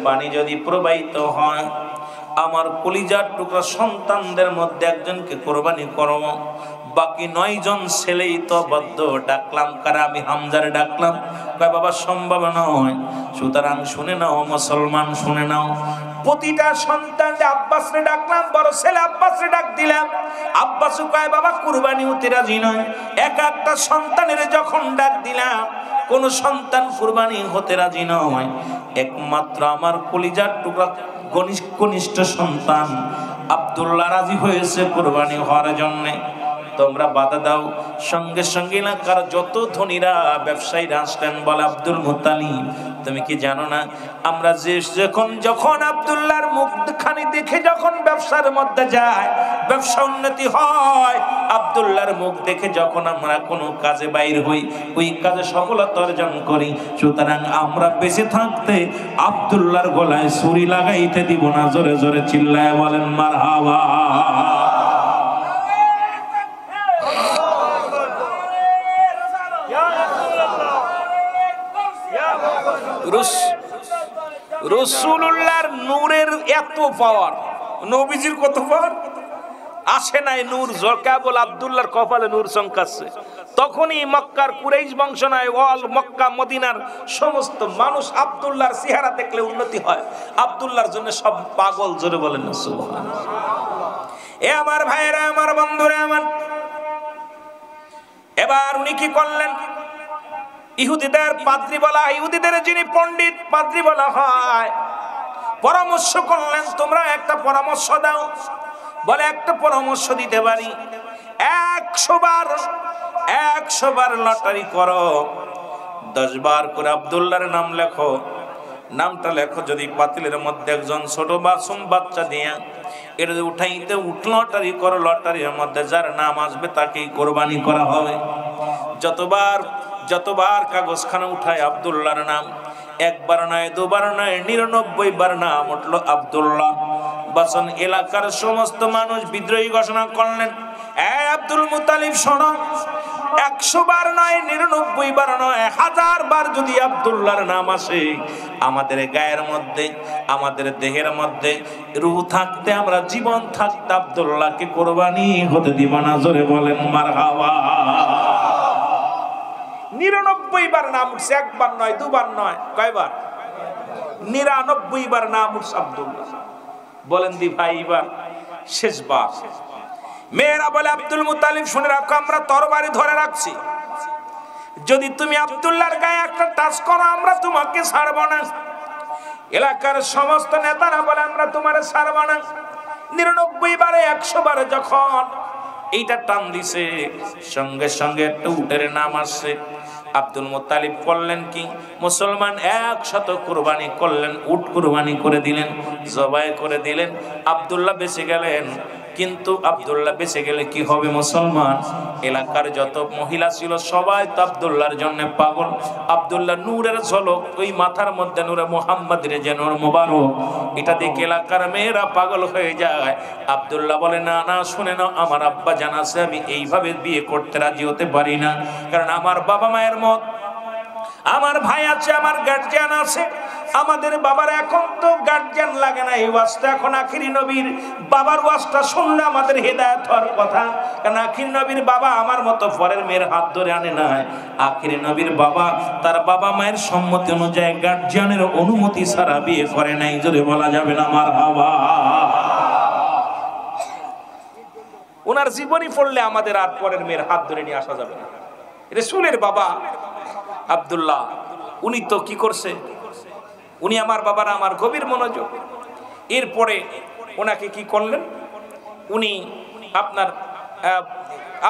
পানি যদি প্রবাহিত হয়, আমার কলিজার টুকরা সন্তানদের মধ্যে একজনকে কোরবানি করো, বাকি 9 জন ছেলেই তো বদ্ধ। ডাকলাম কারা? আমি হামজারে ডাকলাম। কয় বাবা সম্ভব নয়। সুতরাং শুনে নাও মুসলমান, শুনে নাও, প্রতিটা সন্তান আব্বাসরে ডাকলাম, বড় ছেলে আব্বাসরে ডাক দিলাম। আব্বাস কয় বাবা কুরবানি হতে রাজি নয়। এক একটা সন্তানের যখন ডাক দিলাম, কোন সন্তান কুরবানি হতে রাজি নয়। একমাত্র আমার কলিজার টুকরা কনিষ্ঠ সন্তান আব্দুল্লাহ রাজি হয়েছে কুরবানি হওয়ার জন্য। তোমরা বাধা দাও। সঙ্গে সঙ্গে এলাকার যত ধনীরা ব্যবসায়ীরা আসলেন, বলে আব্দুল মুত্তালিব তুমি কি জানো না আমরা যখন আব্দুল্লাহর মুখখানি দেখে যখন ব্যবসার মধ্যে যায়, ব্যবসা উন্নতি হয়। আব্দুল্লাহর মুখ দেখে যখন আমরা কোনো কাজে বাইর হই, ওই কাজে সফলতা অর্জন করি। সুতরাং আমরা বেঁচে থাকতে আব্দুল্লাহর গলায় ছুরি লাগাইতে দিব না। জোরে জোরে চিল্লায় বলেন মারহাবা। রাসূলুল্লাহর নূরের এত পাওয়ার, নবীজির কত পাওয়ার আসে নাই। নূর কেবল আব্দুল্লাহর কপালে নূর চমকাচ্ছে। তখনই মক্কার কুরাইশ বংশ নয়, ওয়াল মক্কা মদিনার সমস্ত মানুষ আব্দুল্লাহর চেহারা দেখলে উন্নতি হয়। আব্দুল্লাহর জন্য সব পাগল। জোরে বলেন না সুবহানাল্লাহ। এ আমার ভাইরা, আমার বন্ধুরা, আমার এবার উনি কি করলেন? ইহুদিদের পাদ্রী বলা, ইহুদিদের যিনি পণ্ডিত পাদ্রী বলা হয়, পরামর্শ করলেন তোমরা একটা পরামর্শ দাও। বলে একটা পরামর্শ দিতে পারি, 100 বার লটারি করো, 10 বার করে আব্দুল্লাহর নাম লেখো। নামটা লেখো, যদি পাতিলের মধ্যে একজন ছোট মাসুম বাচ্চা দিয়া এটা উঠাইতে লটারি করো, লটারির মধ্যে যার নাম আসবে তাকেই কোরবানি করা হবে। যতবার কাগজখানা উঠায় আব্দুল্লাহর নাম, 1 বার নয় 2 বার নয় 99 বার নাম উঠলো আব্দুল্লাহ। বাসন এলাকার সমস্ত মানুষ বিদ্রোহী ঘোষণা করলেন, আব্দুল মুত্তালিব শোনো, 100 বার নয় 99 বার নয় 1000 বার যদি আব্দুল্লাহর নাম আসে, আমাদের গায়ের মধ্যে আমাদের দেহের মধ্যে রূহ থাকতে, আমরা জীবন থাকতে আব্দুল্লাহকে কোরবানি হতে দিব না। জোরে বলেন মারহাবা। 99 বার নাম উঠছে, 1 বার নয় 2 বার নয়, কয়বার? 99 বার নাম উঠছে আব্দুল্লাহ। বলেন দি ভাই, এবার শেষবার। মেয়েরা বলে আব্দুল মুত্তালিব শুনে রাখো, আমরা তরবারি ধরে রাখছি, যদি তুমি আব্দুল্লাহর গায়ে একটা টাচ করো আমরা তোমাকে ছাড়ব না। এলাকার সমস্ত নেতারা বলে আমরা তোমারে ছাড়ব না। 99 বারে 100 বারে যখন এইটা টান দিছে, সঙ্গে সঙ্গে একটা উটের নাম আসছে। আব্দুল মুত্তালিব করলেন কি, মুসলমান 100 কুরবানি করলেন, উট কুরবানি করে দিলেন, জবাই করে দিলেন। আব্দুল্লাহ বেঁচে গেলেন। কিন্তু আব্দুল্লাহ বেঁচে গেলে কি হবে মুসলমান? এলাকার যত মহিলা ছিল সবাই তো আব্দুল্লাহর জন্য পাগল। আব্দুল্লাহ নূরের ঝলক, ওই মাথার মধ্যে নূরে মুহাম্মাদের যে নূর মুবারক, এটা দেখে এলাকার মেয়েরা পাগল হয়ে যায়। আব্দুল্লাহ বলে না না, শুনে নাও, আমার আব্বা জানাছে আমি এইভাবে বিয়ে করতে রাজি হতে পারি না। কারণ আমার বাবা মায়ের মত, আমার ভাই আছে, আমার গার্জিয়ান আছে। আমাদের বাবার এখন তো গার্জিয়ান লাগে না, এই ওয়াজটা এখন আখিরি নবীর বাবার ওয়াজটা শুনলে আমাদের হেদায়েত হওয়ার কথা। কারণ আখিরি নবীর বাবা আমার মতো পরের মেয়ের হাত ধরে আনে না। আখিরি নবীর বাবা তার বাবা মায়ের সম্মতি অনুযায়ী গার্জিয়ানের অনুমতি ছাড়া বিয়ে করে নাই। জোরে বলা যাবে না মারহাবা। ওনার জীবনী পড়লে আমাদের আর পরের মেয়ের হাত ধরে নিয়ে আসা যাবে না। রাসূলের বাবা আব্দুল্লাহ, উনি তো কি করছে, উনি আমার বাবারা আমার গভীর মনোযোগ। এরপরে ওনাকে কি করলেন, উনি আপনার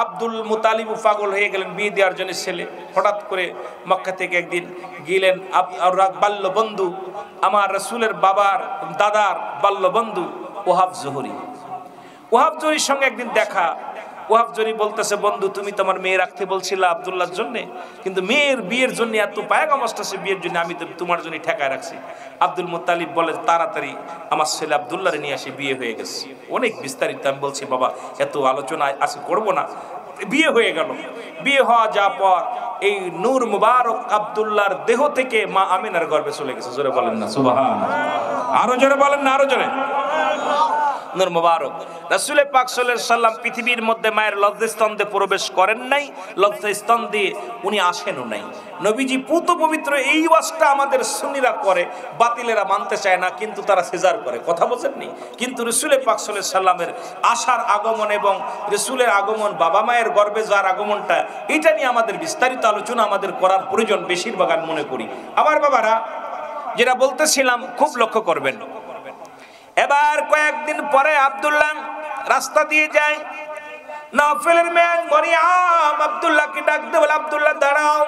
আব্দুল মুত্তালিব পাগল হয়ে গেলেন বিয়ে দেওয়ার জন্য। ছেলে হঠাৎ করে মক্কা থেকে একদিন গেলেন, বাল্য বন্ধু আমার রাসূলের বাবার দাদার বাল্য বন্ধু ওহাব জোহরির সঙ্গে একদিন দেখা। ওহাব জোহরি বলতেছে, বন্ধু তুমি তো আমার মেয়ে রাখতে বলছিলা আব্দুল্লাহর জন্য, কিন্তু মেয়ের বিয়ের জন্য এত পায়গাম আসতেছে বিয়ের জন্য, আমি তো তোমার জন্য ঠেকায় রাখছি। আব্দুল মুত্তালিব বলে, তাড়াতাড়ি আমার ছেলে আব্দুল্লাহরে নিয়ে আসি, বিয়ে হয়ে গেছে। অনেক বিস্তারিত আমি বলছি বাবা, এত আলোচনা আছে করবো না। বিয়ে হয়ে গেল। বিয়ে হওয়া যা পর এই নূর মুবারক আব্দুল্লাহর দেহ থেকে মা আমিনার গর্ভে চলে গেছে। জোরে বলেন না সুবহানাল্লাহ। আরো জোরে বলেন না, আরো জোরে। নূর মুবারক রাসূল পাক সাল্লাল্লাহু আলাইহি সাল্লাম পৃথিবীর মধ্যে মায়ের লজ্জাস্থান দিয়ে প্রবেশ করেন নাই, লজ্জাস্থান দিয়ে উনি আসেনও নাই। নবীজি পুত পবিত্র এই ওয়াজটা আমাদের সুন্নিরা করে, বাতিলেরা মানতে চায় না, কিন্তু তারা সিজার করে, কথা বোঝেননি। কিন্তু রাসূল পাক সাল্লাল্লাহু আলাইহি সাল্লামের আসার আগমন এবং রাসূলের আগমন, বাবা মায়ের গর্ভে যার আগমনটা, এটা নিয়ে আমাদের বিস্তারিত আলোচনা আমাদের করার প্রয়োজন বেশিরভাগ আমি মনে করি। আমার বাবারা, যেটা বলতেছিলাম খুব লক্ষ্য করবেন। এবার কয়েকদিন পরে আব্দুল্লাহ রাস্তা দিয়ে যায়, নওফেলের মেয়ে মরিয়ম আব্দুল্লাহকে ডাকতে বলে, আব্দুল্লাহ দাঁড়াও,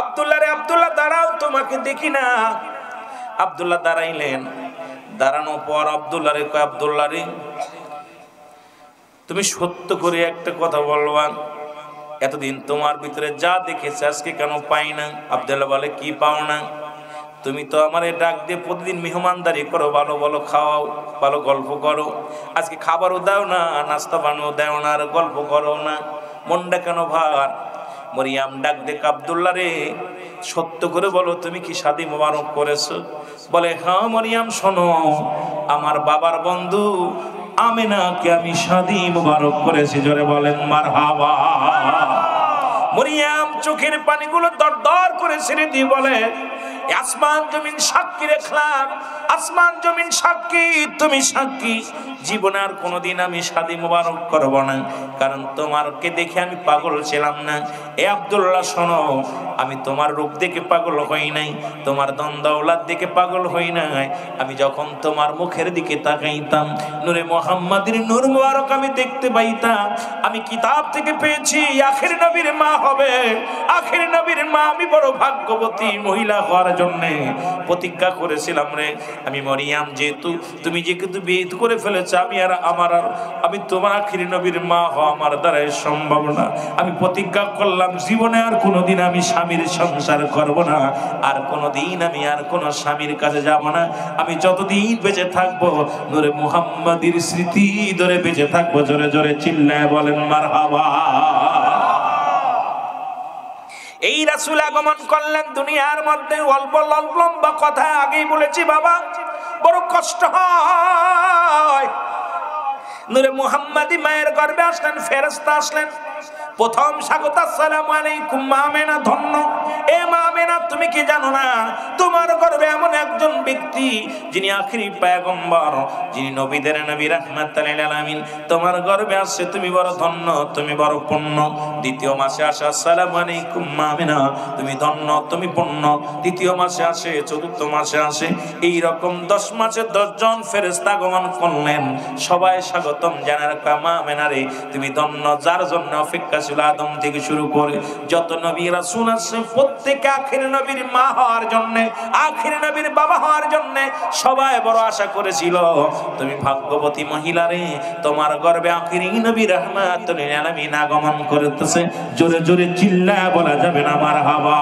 আব্দুল্লাহ রে আব্দুল্লাহ দাঁড়াও, তোমাকে দেখি না। আব্দুল্লাহ দাঁড়াইলেন, দাঁড়ানোর পর আব্দুল্লাহ রে কয়, আব্দুল্লাহ রে তুমি সত্য করে একটা কথা বলবা, এতদিন তোমার ভিতরে যা দেখেছে আজকে কেন পাই না? আব্দুল্লাহ বলে, কি পাও না? তুমি তো আমার ডাক দিয়ে প্রতিদিন মেহমানদারি করো, ভালো ভালো খাওয়াও, ভালো গল্প করো, আজকে খাবারও দাও না, নাস্তা বানাও দাও না, আর গল্প করো না, মনটা কেন ভার? মরিয়াম ডাক দেখ, আব্দুল্লাহ রে সত্য করে বলো, তুমি কি শাদী মোবারক করেছো? বলে, হ্যাঁ মরিয়াম, শোনো, আমার বাবার বন্ধু আমিনাকে আমি শাদী মোবারক করেছি। জোরে বলেন মারহাবা। মরিয়াম চোখের পানিগুলো দরদর করে ছেড়ে দিয়ে বলে, আসমান জমিন সাক্ষী রাখলাম, আসমান জমিন সাক্ষী, তুমি সাক্ষী, জীবনে আর কোনোদিন আমি শাদী মোবারক করব না, কারণ তোমারকে দেখে আমি পাগল ছিলাম না। এ আব্দুল্লাহ শোনো, আমি তোমার রূপ দেখে পাগল হই নাই, তোমার ধন দৌলত দেখে পাগল হই নাই, আমি যখন তোমার মুখের দিকে তাকাইতাম, নূরে মুহাম্মাদের নূর মুবারক আমি দেখতে পাইতাম। আমি কিতাব থেকে পেয়েছি আখির নবীর মা হবে, আখির নবীর মা। আমি বড় ভাগ্যবতী মহিলা হওয়ার জন্য প্রতিজ্ঞা করেছিলাম রে। আমি মরিয়াম, যেহেতু তুমি যেহেতু বিয়ে করে ফেলেছ, আমি তোমার আখির নবীর মা হওয়া আমার দ্বারা সম্ভব না। আমি প্রতিজ্ঞা করলাম জীবনে আর কোনোদিন আমি স্বামীর সংসার করব না, আর কোনোদিন আমি আর কোন স্বামীর কাছে যাব না। আমি যতদিন বেঁচে থাকবো নূরে মুহাম্মাদের স্মৃতি ধরে বেঁচে থাকবো। জোরে জোরে চিল্লায় বলেন মারহাবা। এই রাসূল আগমন করলেন দুনিয়ার মধ্যে, অল্প লম্বা কথা আগেই বলেছি বাবা, বড় কষ্ট হয়। নূরে মুহাম্মাদি মায়ের গর্ভে আসলেন, ফেরেশতা আসলেন, প্রথম স্বাগত, আসসালামু আলাইকুম মা আমেনা, ধন্য। এ মা আমেনা, তুমি কি জানো না তোমার গর্ভে এমন একজন ব্যক্তি যিনি আখিরি পয়গম্বর, যিনি নবীদের নবী রাহমাতুল লিল আলামিন, তোমার গর্ভে আসছে, তুমি বড় ধন্য, তুমি বড় পুণ্য। দ্বিতীয় মাসে আসে, আসসালামু আলাইকুম মা আমেনা, তুমি ধন্য, তুমি পুণ্য। তৃতীয় মাসে আসে, চতুর্থ মাসে আসে, এই রকম 10 মাসে 10 জন ফেরেশতা আগমন করলেন, সবাই স্বাগতম জানার মা আমেনা রে তুমি ধন্য, যার জন্য অপেক্ষা ছিল আদম থেকে শুরু করে যত নবী রাসূল আছে, প্রত্যেকে আখির নবীর মা হওয়ার জন্য, আখির নবীর বাবা হওয়ার জন্য সবাই বড় আশা করেছিল। তুমি ভাগ্যবতী মহিলা রে, তোমার গর্ভে আখির নবী রাহমাতুল লিল আলামিন আগমন করতেছে। জোরে জোরে চিল্লায় বলা যাবে না মারহাবা।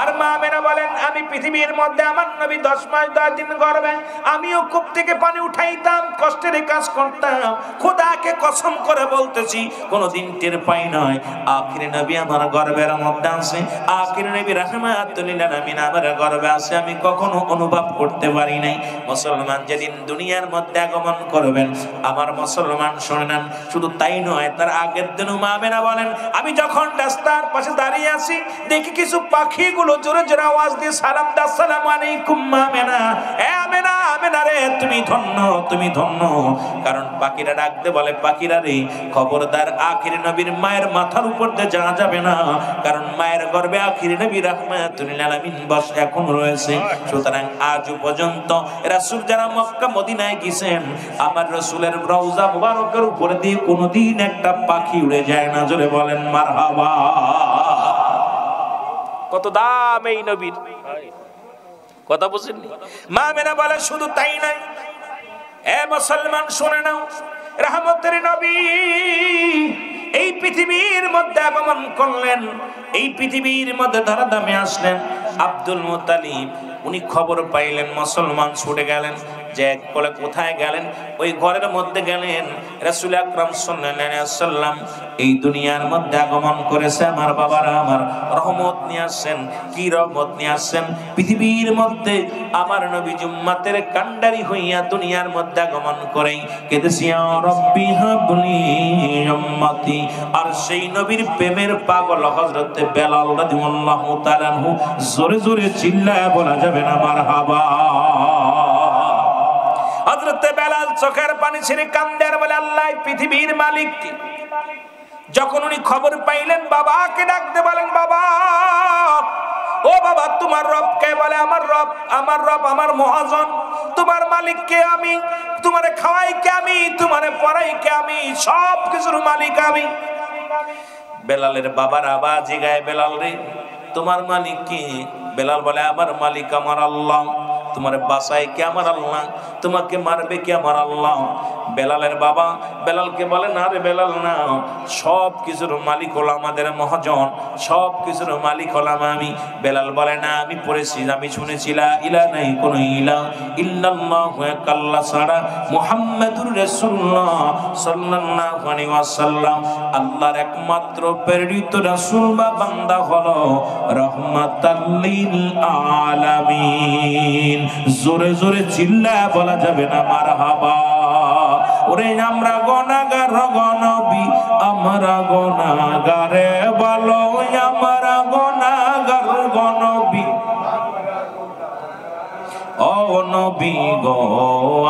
আর মা আমেনা বলেন, আমি পৃথিবীর মধ্যে আমার নবী 10 মাস 10 দিন গর্ভে, আমিও কূপ থেকে পানি উঠাইতাম, কষ্টের কাজ করতাম, খোদাকে কসম করে বলতেছি কোনদিন টের পাই নাই আখির নবী আমার গর্ভের মধ্যে আছে, আখির নবী রাহমাতুল লিল আলামিন আমার গর্ভে আছে, আমি কখনো অনুভব করতে পারি নাই। মুসলমান যেদিন দুনিয়ার মধ্যে আগমন করবেন, আমার মুসলমান শুনেন, শুধু তাই নয়, তার আগের দিন মা আমেনা বলেন, আমি যখন রাস্তার পাশে দাঁড়িয়ে আছি, দেখি কিছু পাখিগুলো জোরে জোরে আওয়াজ দিয়ে সালাম দেয়, আসসালামু আলাইকুম মা আমেনা, এ আমেনা, আমেনা রে তুমি ধন্য, তুমি ধন্য। কারণ পাখিরা ডাকতে বলে, পাখিরা রে খবরদার আখির নবীর মায়ের মাথার উপর দিয়ে যাওয়া যাবে না, কারণ মায়ের গর্ভে আখির নবী রাহমাতুল লিল আলামিন বস এখন রয়েছে। সুতরাং আজ পর্যন্ত রাসূল যারা মক্কা মদিনায় গেছেন, আমার রাসূলের রওজা মুবারকের উপর দিয়ে কোনোদিন একটা পাখি উড়ে যায় না। জোরে বলেন মারহাবা। কত দাম এই নবীর, কথা বুঝেননি? মা আমেনা বলে, শুধু তাই নাই, এ মুসলমান শুনে নাও, রহমতের নবী এই পৃথিবীর মধ্যে আগমন করলেন, এই পৃথিবীর মধ্যে ধরাধামে আসলেন। আব্দুল মুত্তালিব উনি খবর পাইলেন, মুসলমান ছুটে গেলেন, যে বলে কোথায় গেলেন? ওই ঘরের মধ্যে গেলেন। রাসূল আকরাম সাল্লাল্লাহু আলাইহি ওয়াসাল্লাম এই দুনিয়ার মধ্যে আগমন করেছে আমার বাবারা, আমার রহমত নিয়ে আসছেন। কি রহমত নিয়ে আসছেন? পৃথিবীর মধ্যে আমার নবী উম্মতের কান্ডারি হইয়া দুনিয়ার মধ্যে আগমন করেই কেঁদেছি, ইয়া রাব্বি হাবলি উম্মতি। আর সেই নবীর প্রেমের পাগল হযরত বেলাল রাদিয়াল্লাহু তাআলা আনহু, জোরে জোরে চিল্লায় বলা যাবে না মারহাবা। হযরত বেলাল চোখের পানি ছেড়ে কান্দে আর বলে, আল্লাহ পৃথিবীর মালিক কে? যখন উনি খবর পাইলেন, বাবাকে ডাকতে বলেন, বাবা ও বাবা, তোমার রব কে? বলে, আমার রব আমার মহাজন। তোমার মালিক কে? আমি। তোমারে খাওয়াই কে? আমি। তোমারে পড়াই কে? আমি। সব কিছুর মালিক আমি। বেলালের বাবার আবার জিগায়, বেলাল রে তোমার মালিক কি? বেলাল বলে, আমার মালিক আমার আল্লাহ। তোমার বাসায় কে? আমার আল্লাহ। তোমাকে মারবে কে? আমার আল্লাহ। বেলালের বাবা বেলালকে বলে, না রে বেলাল না, সব কিছুর মালিক হলো আমাদের মহাজন, সব কিছুর মালিক হলাম আমি। বেলাল বলে, না আমি পড়েছি, আমি শুনেছি লা ইলাহা নাই কোন ইলাহ ইল্লাল্লাহু আল্লাহ ছাড়া মুহাম্মাদুর রাসূলুল্লাহ সাল্লাল্লাহু আলাইহি ওয়াসাল্লাম আল্লাহর একমাত্র প্রেরিত রাসূল বা বান্দা হলো রাহমাতাল লিল আলামিন। জোরে জোরে চিল্লায় বলা যাবে না মারহাবা। ওরে আমরা গুনাহগার গনবী, আমরা গুনাহগারে বলো, আমরা গুনাহগার গনবী, ও নবী গো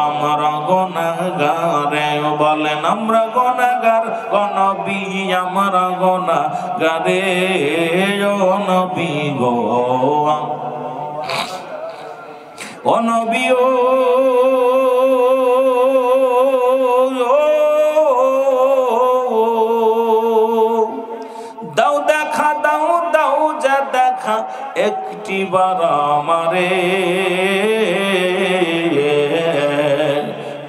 আমরা গুনাহগারে বলেন, আমরা গুনাহগার গনবী, আমরা গুনাহগারে ও নবী গো, ও নবী ও দাও দেখা, দাও দাও যা দেখা একটি বার আমারে,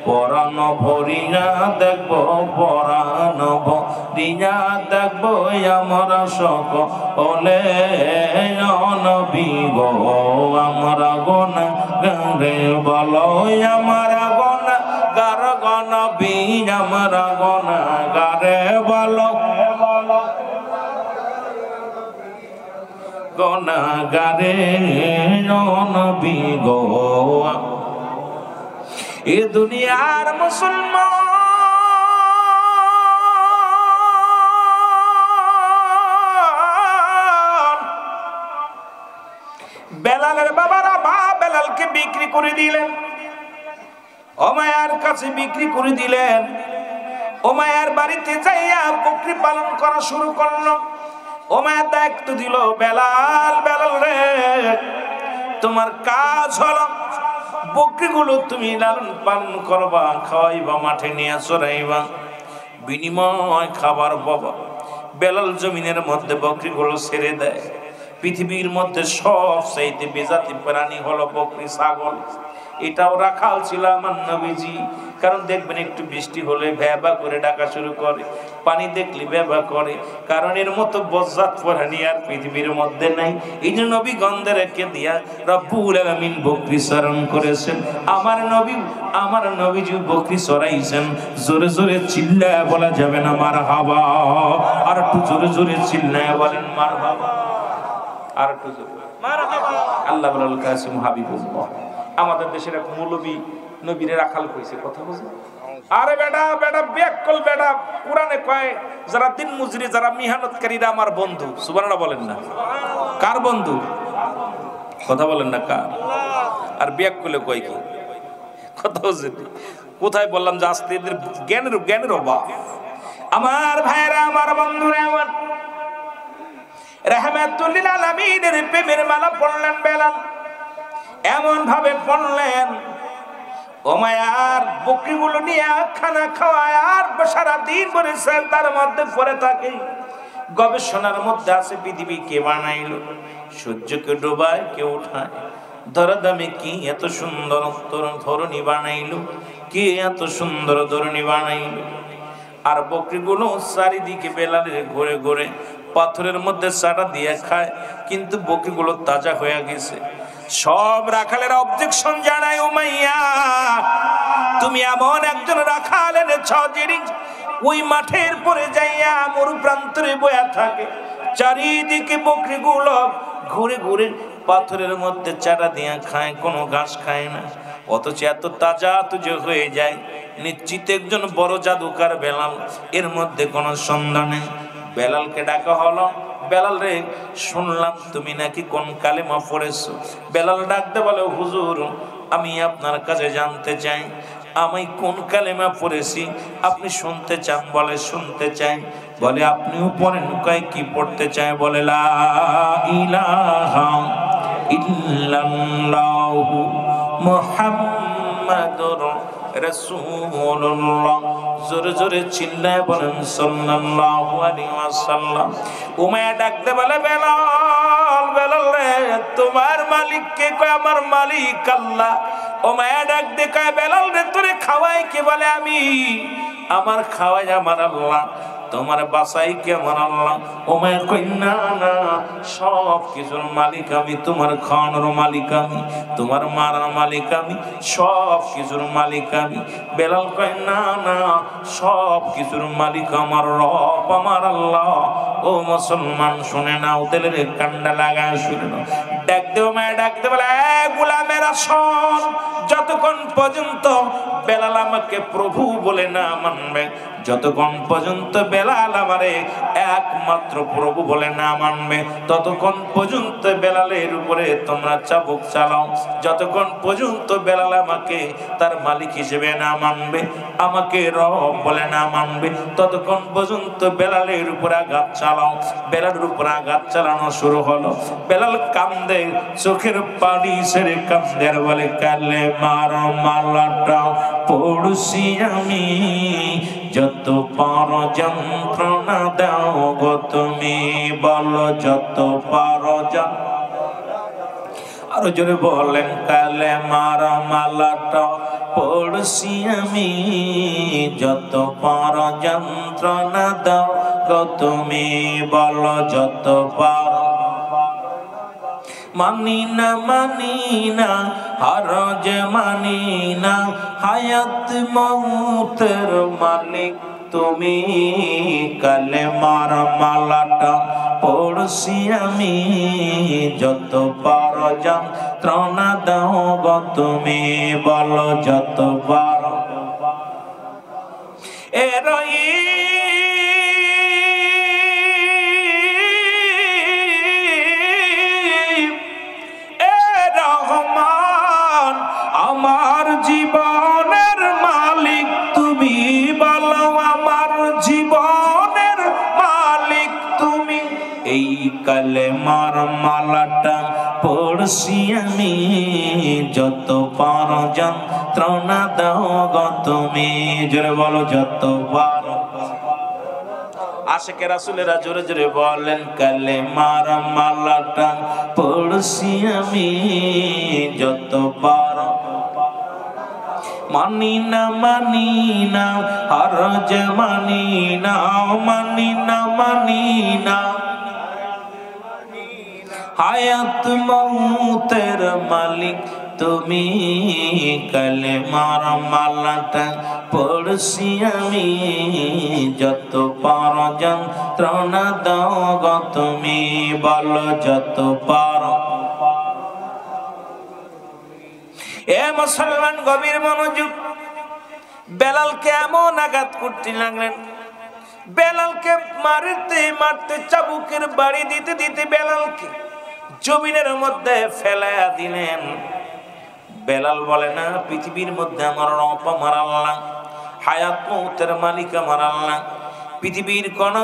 পরাণ ভরিয়া দেখবো, পরাণ ভরিয়া দেখবো আমরা সকলে, নবী গো আমরা গুনাহগারে বলো, আমরা গুনাহগার নবী, আমরা গুনাহগারে বলো, গুনাহগারে নবী গো। এ দুনিয়ার মুসলমান বেলালের বাবারা মা বেলালকে বিক্রি করে দিলেন, উমাইয়ার কাছে বিক্রি করে দিলেন। উমাইয়ার বাড়িতে যাইয়া বকরি পালন করা শুরু করলো। উমাইয়া দায়িত্ব দিল, বেলাল, বেলাল রে তোমার কাজ হলো বকরিগুলো তুমি লালন পালন করবা, খাওয়াইবা, মাঠে নিয়ে চড়াইবা, বিনিময় খাবার পাবা। বেলাল জমিনের মধ্যে বকরিগুলো ছেড়ে দেয়। পৃথিবীর মধ্যে সব চাইতে বেজাতি প্রাণী হলো বকরি, ছাগল। এটাও রাখাল ছিল আমার নবীজি। কারণ দেখবেন একটু বৃষ্টি হলে ভ্যাবা করে ডাকা শুরু করে, পানি দেখলে ভ্যাবা করে, কারণ এর মতো বজ্জাত প্রাণী আর পৃথিবীর মধ্যে নাই। এই যে নবী গন্ধে রেখে দিয়া রব্বুল আলামিন বকরি চারণ করেছেন। আমার নবীজি বকরি চড়াইছেন। জোরে জোরে চিল্লায় বলা যাবে না মারহাবা। আর একটু জোরে জোরে চিল্লায় বলেন মারহাবা, আর একটু জোরে মারহাবা। আল্লাহ বলাল কাসিম হাবিবুল্লাহ। আমাদের দেশের এক মৌলবী নবীরে রাখাল কইছে, কথা বুঝে? আরে বেটা বেটা বেকল বেটা, কোরআনে কয় যারা দিন মজুরি, যারা মেহনতকারীরা আমার বন্ধু। সুবহানাল্লাহ বলেন না? কার বন্ধু? কথা বলেন না কার? আর বেকলে কয় কি? কথা বুঝে? কোথায় বললাম যে আস্তে এদের জ্ঞানের অভাব। আমার ভাইরা, আমার বন্ধুরা, আমার রাহমাতুল লিল আলামিনের প্রেমের মালা পড়লেন বেলাল। এমন ভাবে পড়লেন, উমাইয়ার বকরিগুলো নিয়ে খানা খাওয়ায় আর সারাদিন ভরে তার মধ্যে পড়ে থাকে। গবেষণার মধ্যে আছে পৃথিবী কে বানাইলো, সূর্যকে ডোবায় কে উঠায়, ধরাধামে কি এত সুন্দর ধরণী বানাইলো, কে এত সুন্দর ধরণী বানাইলো। আর বকরিগুলো চারিদিকে বেলালের ঘুরে ঘুরে পাথরের মধ্যে চাটা দিয়ে খায়, কিন্তু বকরিগুলো তাজা হয়ে গেছে। সব রাখালেরা অবজেকশন জানায়, উমাইয়া তুমি এমন একজন রাখাল এনেছ যিনি ওই মাঠের পরে যাইয়া মরু প্রান্তরে বয়া থাকে, চারিদিকে বকরিগুলো ঘুরে ঘুরে পাথরের মধ্যে চারা দিয়া খায়, কোনো ঘাস খায় না, অথচ এত তাজা তুজে হয়ে যায়। নিশ্চিত একজন বড় জাদুকার বেলাল, এর মধ্যে কোনো সন্দেহ নেই। বেলালকে ডাকা হলো, বেলাল রে শুনলাম তুমি নাকি কোন কালেমা পড়েছো। বেলাল ডাকতে বলে, হুজুর আমি আপনার কাছে জানতে চাই আমি কোন কালেমা পড়েছি, আপনি শুনতে চান? বলে শুনতে চাই। বলে আপনিও পড়েন। কয় কি পড়তে চায়? বলে লা ইলাহা ইল্লাল্লাহু মুহাম্মাদুর রাসূলুল্লাহ। জোরে জোরে চিল্লায় বলেন সাল্লাল্লাহু আলাইহি ওয়াসাল্লাম। উমাইয়া ডাকতে বলে, বেলাল বেলাল রে তোমার মালিক কে? কয় আমার মালিক আল্লাহ। উমাইয়া ডাক দে কয়, বেলাল রে তোরে খাওয়াই কে? বলে আমি। আমার খাওয়াই আমার আল্লাহ, তোমার বাসাই কে? আমার আল্লাহ। উমাইয়া কই না না, সব কিছুর মালিক আমি, তোমার খাওয়ানোর মালিক আমি, তোমার মারার মালিক আমি, সব কিছুর মালিক আমি। বেলাল কয় না না, সব কিছুর মালিক আমার রব, আমার আল্লাহ। ও মুসলমান শুনে নাও, তেলের কান্ডা লাগা শুনে নাও। ডাক দেও মায়া, ডাকতে বলে, গোলামেরা শোন, যতক্ষণ পর্যন্ত বেলাল আমাকে প্রভু বলে না মানবে, যতক্ষণ পর্যন্ত বেলাল আমারে একমাত্র প্রভু বলে না মানবে, ততক্ষণ পর্যন্ত বেলালের উপরে তোমরা চাবুক চালাও। যতক্ষণ পর্যন্ত বেলাল আমাকে তার মালিক হিসেবে না মানবে, আমাকে রব বলে না মানবে, ততক্ষণ পর্যন্ত বেলালের উপর আঘাত চালাও। বেলালের উপর আঘাত চালানো শুরু হলো। বেলাল কান্দে, চোখের পানি ছেড়ে কান্দে, বলে কালেমার মালাটা পড়ছি আমি, যত পারো যন্ত্রণা দাও গো তুমি, বলো যত পারো আরো জোরে বলেন, কালেমার মালাটা পড়ছি আমি, যত পারো যন্ত্রণা দাও গো তুমি, বলো যত পারো। মানি না হরজ মানি না, হায়াত মৌতের মালিক তুমি, কালেমার মালাটা পড়ছি আমি, যত পারো যন্ত্রণা দাও গো তুমি, বলো যত পারো। আমার জীবনের মালিক তুমি, বলো আমার জীবনের মালিক তুমি, এই কালেমার মালাটা পড়ছি আমি, যত পারো যন্ত্রণা দাও গো তুমি, জোরে বলো যত পারো। আশিকে রাসূলেরা জোরে জোরে বলেন, কালেমার মালাটা পড়ছি আমি, যত পারো। মানি না হরজ মানি না, মানি না হায়াত মৌতের মালিক তুমি, কালেমার মালাটা পড়ছি আমি, যত পারো যন্ত্রণা দাও গো তুমি, বলো যত পারো। এ মুসলমান গভীর মনোযোগ। বেলালকে এমন আঘাত করতে লাগলেন, বেলালকে মারতে মারতে চাবুকের বাড়ি দিতে দিতে বেলালকে জমিনের মধ্যে ফেলাইয়া দিলেন। বেলাল বলে না, পৃথিবীর মধ্যে আমার রব আমার আল্লাহ, হায়াত মৌতের মালিক আমার আল্লাহ, পৃথিবীর কোন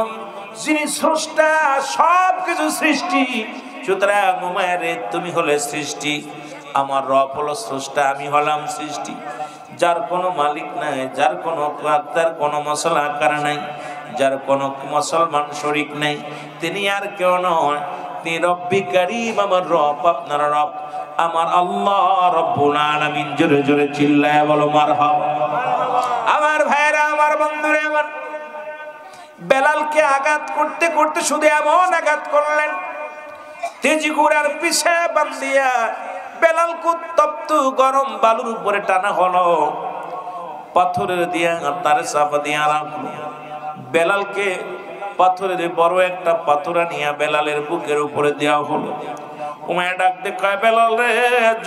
যিনি স্রষ্টা, সব কিছু সৃষ্টি, সুতরাং উমাইয়া তুমি হলে সৃষ্টি, আমার রব হলো স্রষ্টা, আমি হলাম সৃষ্টি, যার কোনো মালিক নাই, যার কোনো মশলা আকার নাই, যার কোনো মুসলমান শরীক নেই, তিনি আর কেউ নয়, তিনি রব্বি কারীম, আমার রব, আপনার রব আমার আল্লাহ রব্বুল আলামিন। জোরে জোরে চিল্লায় বলো মারহাবা। আমার ভাইরা, আমার বন্ধুরা, আমার বেলালকে আঘাত করতে করতে শুধু এমন আঘাত করলেন, তেজি ঘোড়ার পিছে বান্ধিয়া বেলালকে উত্তপ্ত গরম বালুর উপরে টানা হলো, পাথরের দিয়া তার চাপা দিয়া রাখলো। বেলালকে পাথরের বড় একটা পাথর নিয়ে বেলালের বুকের উপরে দেওয়া হলো। উমাইয়া ডাক দিয়ে কয়, বেলাল রে,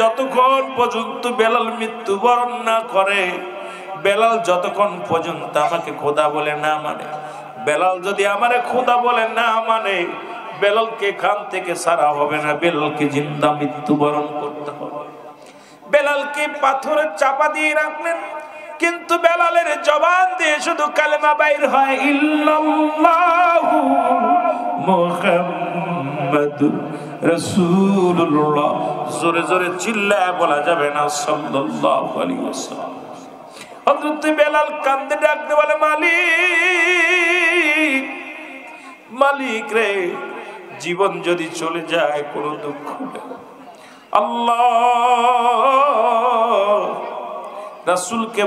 যতক্ষণ পর্যন্ত বেলাল মৃত্যুবরণ না করে, বেলাল যতক্ষণ পর্যন্ত আমাকে খোদা বলে না মানে, বেলাল যদি আমারে খোদা বলে না মানে, বেলালকে খান থেকে সারা হবে না, বেলালকে জিন্দা মৃত্যুবরণ করতে হবে। বেলালকে পাথরের চাপা দিয়ে রাখলেন, কিন্তু বেলালের জবান দিয়ে শুধু কালেমা বাইর হয়, ইল্লাল্লাহু মুহাম্মাদুর রাসূলুল্লাহ। জোরে জোরে চিল্লায় বলা যাবে না সাল্লাল্লাহু আলাইহি ওয়াসাল্লাম। হযরত বেলাল কান্দে ডাকতে বলে, মালিক, মালিক রে, জীবন যদি চলে যায় কোনো দুঃখ নেই, আল্লাহ রাসূলকে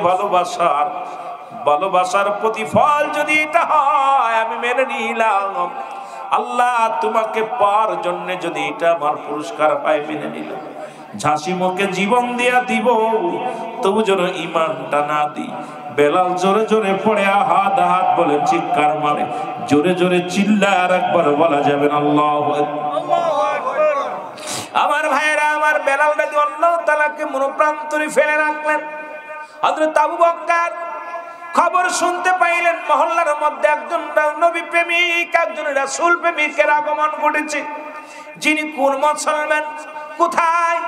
ভালোবাসার প্রতিফল যদি এটা হয় আমি মেনে নিলাম। আল্লাহ তোমাকে পাওয়ার জন্য যদি এটা আমার পুরস্কার পাই মেনে নিলাম। ঝাঁসি মুখে জীবন দিয়া দিব, তবু যেন ইমানটা না দিই। বেলাল জোরে জোরে পড়ে হাত হাত বলে চিৎকার মারে, জোরে জোরে চিল্লায় আর একবার বলা যাবে না আল্লাহু আকবার। আমার ভাইরা, আমার বেলাল রাদিয়াল্লাহু তাআলাকে মনোপ্রান্তরে ফেলে রাখলেন। হযরত আবু বকর খবর শুনতে পাইলেন মহল্লার মধ্যে একজন নবী প্রেমিক, একজন রাসূল প্রেমিকের আগমন ঘটেছে। যিনি কোন মুসলমান, কোথায়?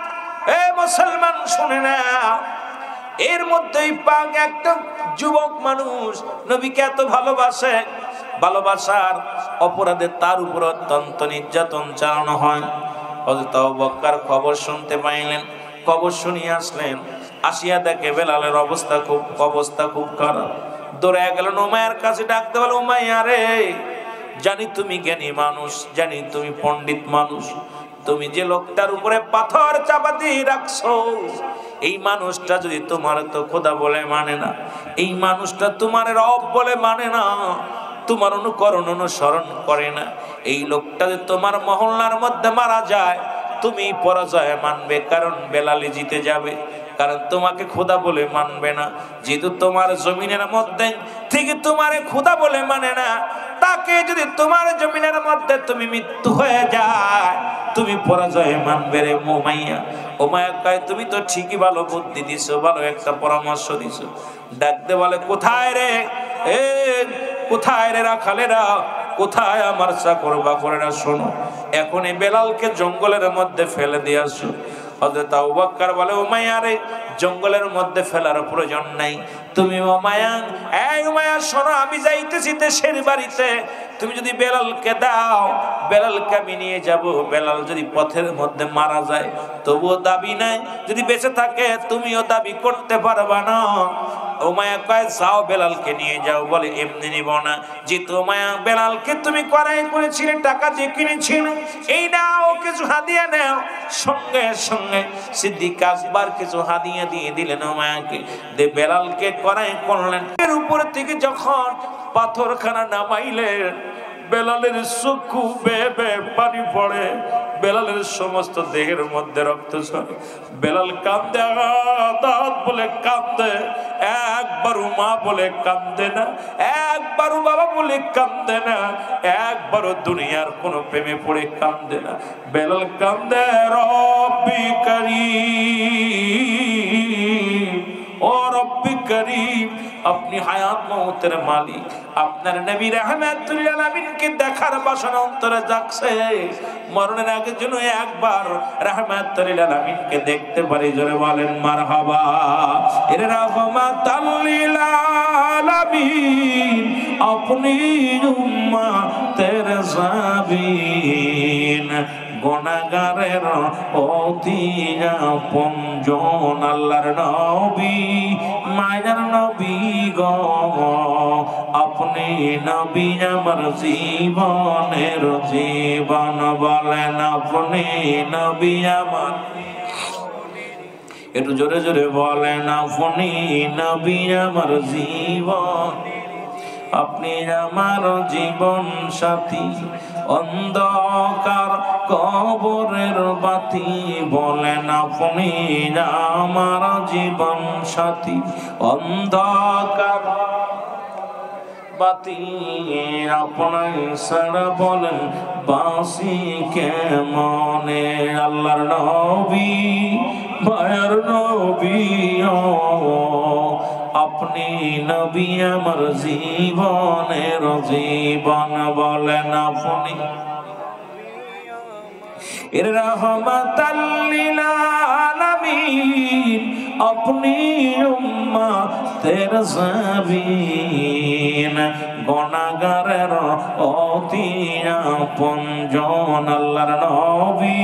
এ মুসলমান শুনে না, এর মধ্যেই পাক একটা যুবক মানুষ নবীকে এত ভালোবাসে, ভালোবাসার অপরাধে তার উপর অত্যন্ত নির্যাতন চালানো হয়। হযরত আবু বকর খবর শুনতে পাইলেন, খবর শুনিয়ে আসলেন। আসিয়া দেখে বেলালের অবস্থা খুব খারাপ। দৌড়ে গেল উমাইয়ার কাছে, ডাকতে বলে, উমাইয়া রে, জানি তুমি জ্ঞানী মানুষ, জানি তুমি পণ্ডিত মানুষ, তুমি যে লোকটার উপরে পাথর চাপা দিয়ে রাখছো, এই মানুষটা যদি তোমার তো খোদা বলে মানে না, এই মানুষটা তোমার রব বলে মানে না, তোমার অনুকরণ অনুসরণ করে না, এই লোকটা যদি তোমার মহল্লার মধ্যে মারা যায় তুমি পরাজয় মানবে, কারণ বেলালি জিতে যাবে, কারণ তোমাকে খোদা বলে মানবে না। যেহেতু তোমার জমিনের মধ্যে থেকে তোমারে খোদা বলে মানে না, তাকে যদি তোমার জমিনের মধ্যে তুমি মৃত্যু হয়ে যায় তুমি পরাজয় মানবে রে উমাইয়া। উমাইয়া কয়, তুমি তো ঠিকই ভালো বুদ্ধি দিছো, ভালো একটা পরামর্শ দিছো। ডাকতে বলে, কোথায় রে, এ কোথায় রে রাখালেরা, কোথায় আমার চাকর বাকরেরা, শোনো, এখন এই বেলালকে জঙ্গলের মধ্যে ফেলে দিয়ে আসো। হযরত আবু বকর বলে, উমাইয়া রে, জঙ্গলের মধ্যে ফেলার প্রয়োজন নাই। তুমি উমাইয়া, এই উমাইয়া শোনো, আমি যাইতেছি দেশের বাড়িতে, তুমি যদি বেলালকে দাও, বেলালকে আমি নিয়ে যাব। বেলাল যদি পথের মধ্যে মারা যায় তবুও দাবি নাই, যদি বেঁচে থাকে তুমিও দাবি করতে পারবা না। উমাইয়া কয়, যাও বেলালকে নিয়ে যাও। বলে, এমনি নিব না, যেহেতু উমাইয়া বেলালকে তুমি করাই করেছিলে, টাকা দিয়ে কিনেছিলে, এই নাও কিছু হাদিয়া নাও। সঙ্গে সঙ্গে সিদ্দিক আকবর কিছু হাদিয়া দিয়ে দিলেন উমাইয়াকে, দে বেলালকে করাই করলেন। এর উপর থেকে যখন পাথরখানা নামাইলেন, বেলালের চক্ষু বেয়ে বেয়ে পানি পড়ে, বেলালের সমস্ত দেহের মধ্যে রক্ত ঝরে। বেলাল কান্দে, দাঁত বলে কান্দে, একবারও মা বলে কান্দে না, একবারও বাবা বলে কান্দে না, একবারও দুনিয়ার কোন প্রেমে পড়ে কান্দে না। বেলাল কান্দে, রব্বি কারীম, ও রব্বি কারীম, আপনি হায়াত মওতের মালিক, আপনার নবী রাহমাতুল আলামিনকে দেখার বাসনা অন্তরে জাগছে, মরণের আগে যেন একবার রাহমাতুল আলামিনকে দেখতে পারি। জোরে বলেন মারহাবা। এর রাহমাতুল লিল আলামিন, আপনি উম্মতের জাবিন, গুনাহগারের অতি আপনজন, আল্লাহর নবী, মায়ার নবী গো, আপনি নবী আমার জীবনের জীবন। বলেন, আপনি নবী আমার, একটু জোরে জোরে বলেন, আপনি নবী আমার জীবন, আপনি আমার জীবন সাথী। অন্ধকার কবরের বাতি বলেন আপনি আমার জীবন সাথী অন্ধকার বাতি আপনার সারা বলেন বাসি কেমনে আল্লাহর নবী মায়ের নবী আপনি নবী আমার জীবনের জীবন বলেন আপনি রহমাতাল লিল আলামিন আপনি উম্মতের জাবিন গুনাহগারের অতি আপনজন আল্লাহর নবী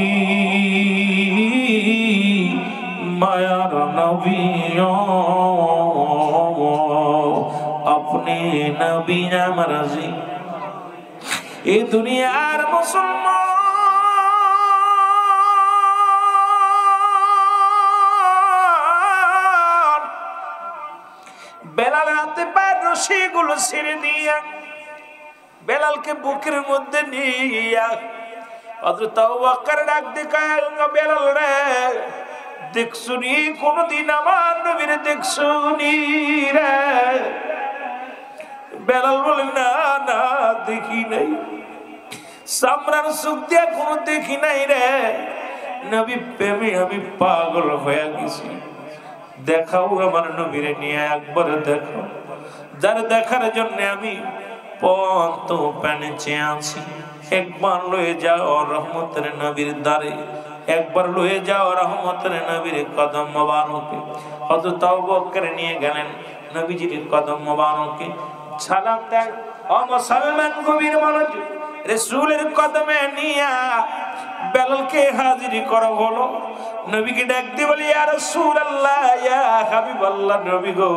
মায়ার নবী আপনি নবী আমার এই দুনিয়ার মুসলমান বেলাল হাতে পায়ের রশিগুলো ছেড়ে দিয়া বেলালকে বুকের মধ্যে নিয়া হযরত আবু বকর ডাক দিয়ে বেলাল রে দেখছুনি কোনদিন আমার নবীর দেখছুনি রে বেলাল বলে না না দেখি নাই সামরার সুখ দিয়া কোনো দেখি নাই রে নবী প্রেমে আমি পাগল হয়ে গেছি দেখাও আমার নবীরে নিয়ে একবার দেখাও যার দেখার জন্য আমি পন্ত প্যানে চেয়ে আছি একবার লয়ে যাও রহমতের নবীর দ্বারে একবার লয়ে যাও রহমতের নবীর কদম মোবারকে হযরত আবু বকর নিয়ে গেলেন নবীজির কদম মোবারকে সালাম দেন ও মুসলমান গভীর মনোযোগ রাসূলের কদমে নিয়া বেলালকে হাজির করা হলো নবীকে ডাক দিয়ে বলি ইয়া রাসূলুল্লাহ ইয়া হাবিবাল্লাহ নবী গো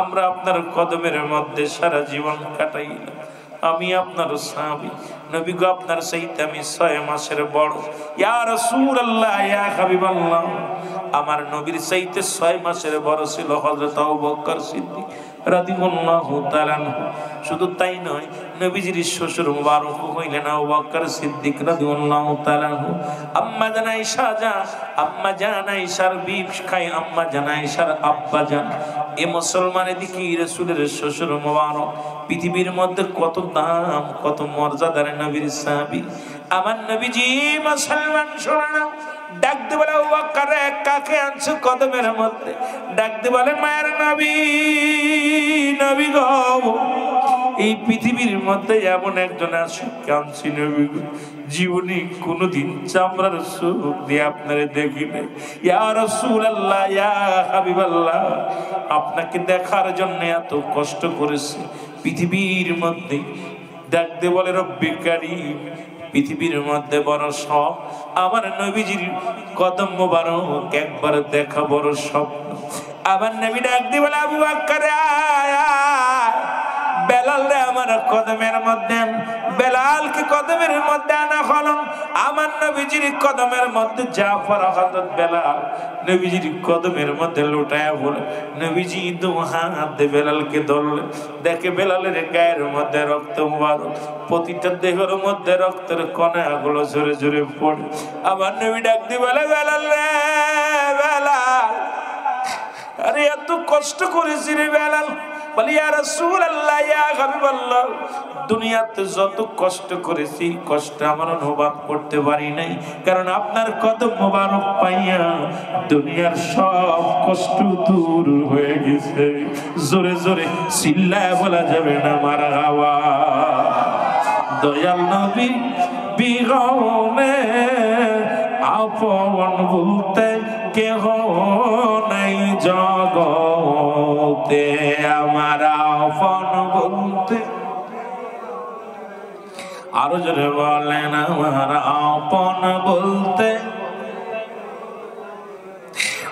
আমরা আপনার কদমের মধ্যে সারা জীবন কাটাইলাম আমি আপনার সাহাবী নবী গো আপনার চাইতে আমি 6 মাসের বড় ইয়া রাসূলুল্লাহ ইয়া হাবিবাল্লাহ আমার নবীর চাইতে 6 মাসের বড় ছিল হযরত আবু বকর সিদ্দিক রাদিয়াল্লাহু তাআলা শুধু তাই নয় নবীজির শ্বশুর মুবারক হইলেন আবু বকর সিদ্দিক রাদিয়াল্লাহু তাআলা আম্মা জান আয়েশার বিব খাই আম্মা জান আয়েশার আব্বা জান এই মুসলমানের দিকে রাসূলের শ্বশুর মুবারক পৃথিবীর মধ্যে কত দাম কত মর্যাদার নবীর সাহাবী আমার নবীজি মুসলমান শোনা ডাক দিয়ে বলে আবু বকর কাকে আনছো কদমের মধ্যে ডাক দিয়ে বলে মায়ের নবী নবী গো এই পৃথিবীর মধ্যে এমন একজন আছে কাঁদছি নবী গো জীবনে কোনোদিন চামড়ার সুখ দিয়ে আপনারে দেখি নাই ইয়া রাসূলুল্লাহ ইয়া হাবিবাল্লাহ আপনাকে দেখার জন্য এত কষ্ট করেছি পৃথিবীর মধ্যে ডাক দিয়ে বলে রব্বি কারীম পৃথিবীর মধ্যে বড় সব আমার নবীজির কদম মোবারক একবার দেখা বড় স্বপ্ন আমার নবী ডাক দিয়ে বলে আবু বকর বেলাল রে আমার কদমের মধ্যে বেলালকে কদমের মধ্যে আনা হলো আমার নবীজির কদমের মধ্যে জাফর হযরত বেলাল নবীজির কদমের মধ্যে লুটায়া বলে নবীজি দু হাত দিয়ে বেলালকে ধরলেন দেখে বেলালের গায়ের মধ্যে রক্ত মুবারক প্রতিটা দেহের মধ্যে রক্তের কণাগুলো ঝরে ঝরে পড়ে আমার নবী ডাক দিয়ে বলে বেলাল রে বেলাল আরে এত কষ্ট করেছি রে বেলাল বলি ইয়া রাসূলুল্লাহ ইয়া হাবিবাল্লাহ দুনিয়াতে যত কষ্ট করেছি কষ্ট আমার অনুভব করতে পারি নাই কারণ আপনার কদম মোবারক পাইয়া দুনিয়ার সব কষ্ট দূর হয়ে গেছে জোরে জোরে চিল্লায় বলা যাবে না মারহাবা দয়াল নবী বিগমে আপন বলতে কেহ নাই জগতে আমার আপন বলতে আরো জোরে বলেন আমার আপন বলতে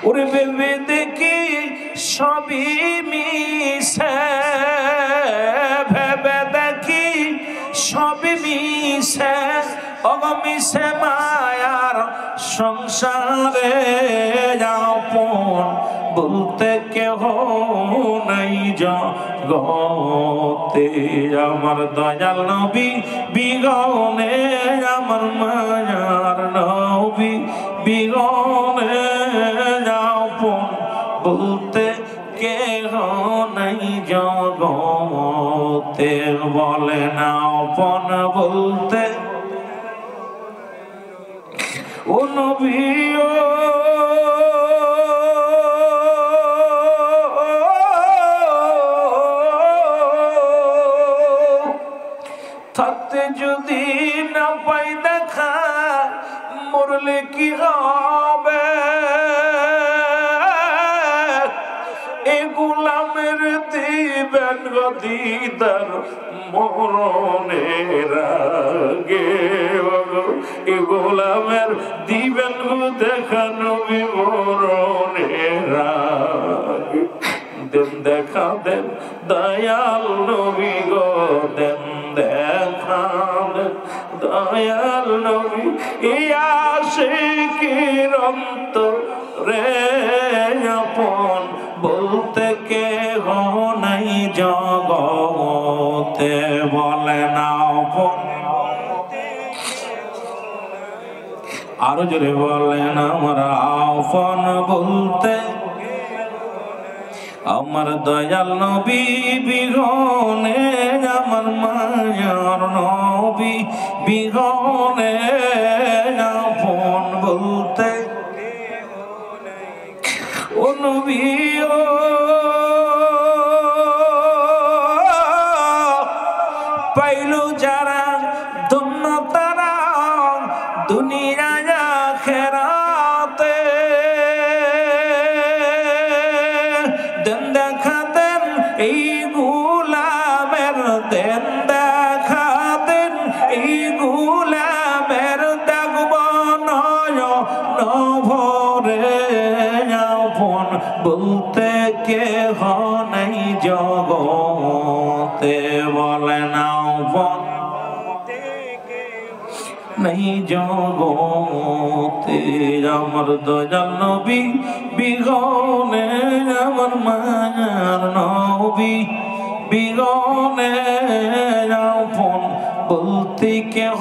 ওরে ভেবে দেখি সবই মিছে ভেবে দেখি সবই মিছে অগমিছে মায়ার সংসারে আপন বলতে কেহ নাই জগতে আমার দয়াল নবী বিগনে আমার মায়ার নবী বিগনে আপন বলতে কেহ নাই জগতে বলে না আপন বলতে ও নবী থাকতে যদি না পাই দেখা মরলে কি হবে এ গোলামের দিবেন দিদার মরণের আগে এ গোলামের দিবেন দেখা নবী মরণের আগে দেন দেখা দেন দয়াল নবী গো দেন দেখা দেন দয়াল নবী আশিকের অন্তরে আপন বলতে কেহ নাই জগতে বলে না আপন আরো জোরে বলেন আমার আপন বলতে আমার দয়াল নবী বিহনে আমার মায়ার নবী বিহনে আপন বলতে ও নবী ও পাইলু যারা ধন্য তারা দুনিয়া আখিরাতে দেন দেখা দেন এই গোলামের দেন দেখা দেন এই গোলামের দেখব নয় নভরে আপন বলতে কেহ নাই জগতে বলে না আপন নাই জগতে আমার দয়াল নবী বিগনে আমার মায়ার নবী বিগনে আপন বলতে কেহ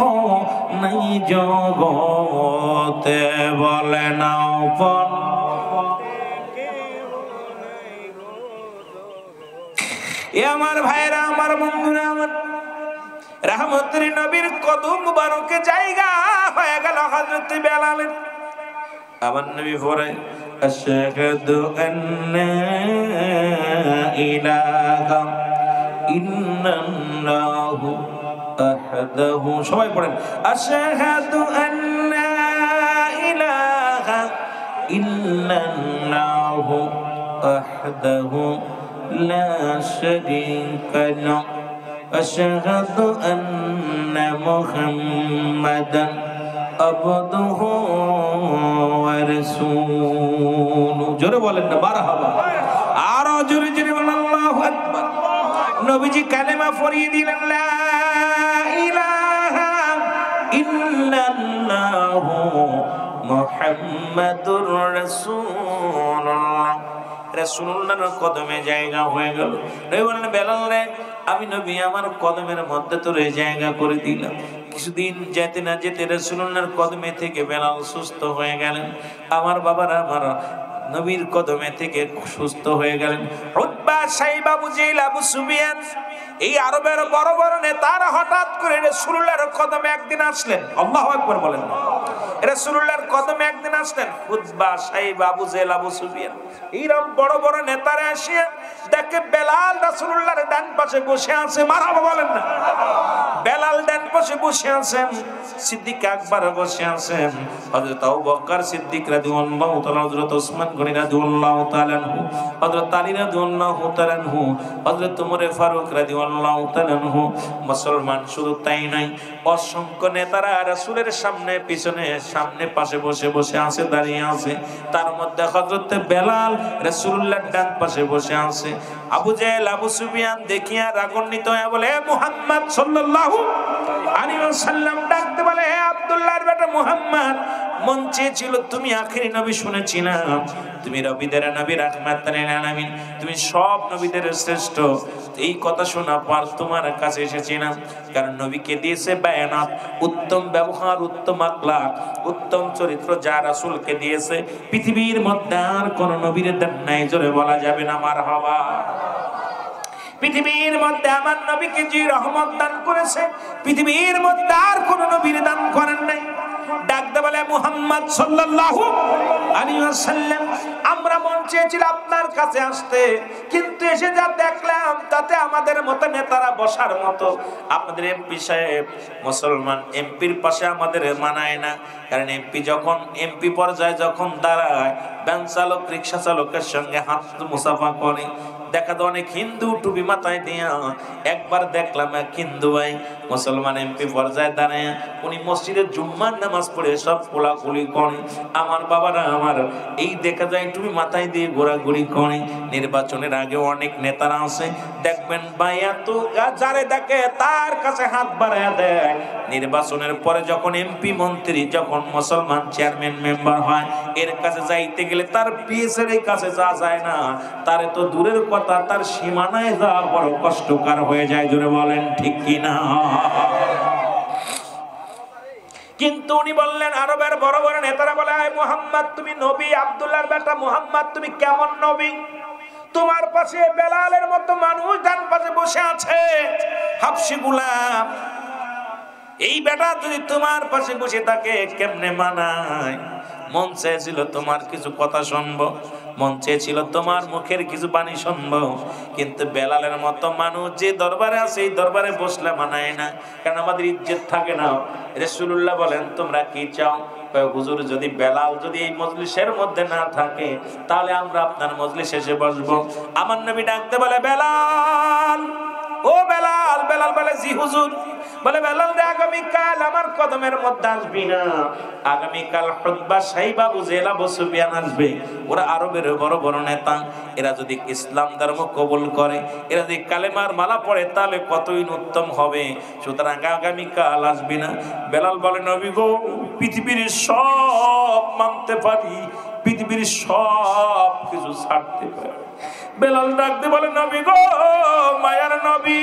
নাই জগতে বলে না আপন এ আমার ভাইরা আমার বন্ধুরা আমার রহমতের নবীর কদম মুবারকে জায়গা হয়ে গেল হযরত বেলালের আমার নবী পড়ে আশহাদু আন্না ইলাহা ইল্লাল্লাহু আহদাহু সবাই পড়েন আশহাদু আন্না ইলাহা ইল্লাল্লাহু আহদাহু লা শারীকা লাহু আশহাদু আন্না মুহাম্মাদান আবদুহু ওয়া রাসূলুহু জোরে বলেন না মারহাবা আরো জোরে জোরে বলেন আল্লাহু আকবার নবীজি কালেমা পড়িয়ে দিলেন লা ইলাহা ইল্লাল্লাহু মুহাম্মাদুর রাসূলুল্লাহ রাসূলুল্লাহর কদমে জায়গা হয়ে গেল নবী বলেন বেলাল রে আমি নবী আমার কদমের মধ্যে তোরে জায়গা করে দিলাম কিছুদিন যেতে না যেতে রাসূলুল্লাহর কদমে থেকে বেলাল সুস্থ হয়ে গেলেন আমার বাবারা আমার নবীর কদমে থেকে সুস্থ হয়ে গেলেন উতবা সাইবা আবু জেহেল আবু সুফিয়ান এই আরবের বড় বড় নেতারা হঠাৎ করে রাসূলুল্লাহর কদমে একদিন আসলেন আল্লাহু আকবার বলেন রাসূলুল্লাহর কদমে একদিন আসলেন উতবা সাইবা আবু জেহেল আবু সুফিয়ান এইরকম বড় বড় নেতারা এসে দেখে বেলাল রাসূলুল্লাহর ডান পাশে বসে আছে মারহাবা বলেন না বেলাল ডান পাশে বসে আছেন সিদ্দিক আকবর বসে আছেন হযরত আবু বকর সিদ্দিক রাদিয়াল্লাহু তাআলা হযরত ওসমান গনি রাদিয়াল্লাহু তাআলা আনহু হযরত আলী রাদিয়াল্লাহু তাআলা আনহু হযরত ওমর ফারুক রাদিয়াল্লাহু তাআলা আনহু মুসলমান শুধু তাই নাই অসংখ্য নেতারা রাসূলের সামনে পিছনে সামনে পাশে বসে বসে আছে দাঁড়িয়ে আছে তার মধ্যে হযরত বেলাল রাসূলুল্লাহর ডান পাশে বসে আছে আবু জেহেল আবু সুফিয়ান দেখিয়া রাগান্বিত হয়ে বলে মুহাম্মদ সাল্লাল্লাহু আলাইহি ওয়াসাল্লাম ডাকতে বলে বলে, হে আব্দুল্লাহর বেটা মুহাম্মদ, মন চেয়েছিল তুমি আখেরি নবী, শুনেছিলাম তুমি নবীদের নবী রাহমাতুল লিল আলামিন, তুমি সব নবীদের শ্রেষ্ঠ। এই কথা শোনা পর তোমার কাছে এসেছিলাম, কারণ নবীকে দিয়েছে বায়ানাত, উত্তম ব্যবহার, উত্তম আখলাক, উত্তম চরিত্র, যা রাসূলকে দিয়েছে পৃথিবীর মধ্যে আর কোন নবীর দান নাই। জোরে বলা যাবে না মারহাবা। পৃথিবীর মধ্যে আমার নবীকে যে রহমত দান করেছে পৃথিবীর মধ্যে আর কোন নবীর দান করেন নাই। ডাকতে বলে, মুহাম্মদ সাল্লাল্লাহু আলাইহি ওয়াসাল্লাম, আমরা মন চেয়েছিল আপনার কাছে আসতে, কিন্তু এসে যা দেখলাম তাতে আমাদের মতো নেতারা বসার মতো। আপনাদের এমপি সাহেব মুসলমান, এমপির পাশে আমাদের মানায় না, কারণ এমপি যখন এমপি পর্যায়ে যখন দাঁড়ায়, ভ্যান চালক রিক্সা চালকের সঙ্গে হাত মুসাফা করে। দেখা তো অনেক হিন্দু টুপি মাথায় দিয়া, একবার দেখলাম এক হিন্দু ভাই মুসলমান এমপি পর্যায়ে দাঁড়ায়, উনি মসজিদের জুম্মার নামাজ পড়ে সব কোলাকুলি করে। আমার বাবারা আমার, এই দেখা যায় টুপি মাথায় দিয়ে ঘোরাঘুরি করে। নির্বাচনের আগে অনেক নেতারা আছে, দেখবেন ভাইয়া তো যারে দেখে তার কাছে হাত বাড়ায় দেয়। নির্বাচনের পরে যখন এমপি মন্ত্রী, যখন মুসলমান চেয়ারম্যান মেম্বার হয়, এর কাছে যাইতে গেলে তার পিএসের কাছে যা যায় না, তারে তো দূরের কথা, তার সীমানায় যাওয়া বড় কষ্টকর হয়ে যায়। জোরে বলেন ঠিক কিনা? কিন্তু উনি বললেন, আরবের বড় বড় নেতারা বলে, আয় মুহাম্মদ তুমি নবী, আব্দুল্লাহর বেটা মুহাম্মদ তুমি কেমন নবী? তোমার পাশে বেলালের মতো মানুষ ডান পাশে বসে আছে, হাবশী গোলাম। এই বেটা যদি তোমার পাশে বসে থাকে কেমনে মানায়? মন চেয়েছিল তোমার কিছু কথা শুনবো, মন চেয়েছিল তোমার মুখের কিছু বাণী শুনবো, কিন্তু বেলালের মতো মানুষ যে দরবারে আছে এই দরবারে বসলে মানায় না, কারণ আমাদের ইজ্জত থাকে না। রাসূলুল্লাহ বলেন, তোমরা কি চাও? হুজুর, যদি বেলাল যদি এই মজলিসের মধ্যে না থাকে তাহলে আমরা আপনার মজলিসে এসে বসবো। আমার নবী ডাকতে বলে, বেলাল, ও বেলাল। বেলাল বলে, জি হুজুর। বলে, বেলাল রে, আগামীকাল আমার কদমের মধ্যে আসবি না। আগামীকাল হুতবা সাইবা আবু জেহেল আবু সুফিয়ান আসবে, ওরা আরবের বড় বড় নেতা। এরা যদি ইসলাম ধর্ম কবুল করে, এরা যদি কালেমার মালা পড়ে, তাহলে কতই উত্তম হবে। সুতরাং আগামীকাল আসবি না। বেলাল বলে, নবী গো, পৃথিবীর সব মানতে পারি, পৃথিবীর সব কিছু ছাড়তে পারি। বেলাল ডাকতে বলে, নবী গো, মায়ার নবী,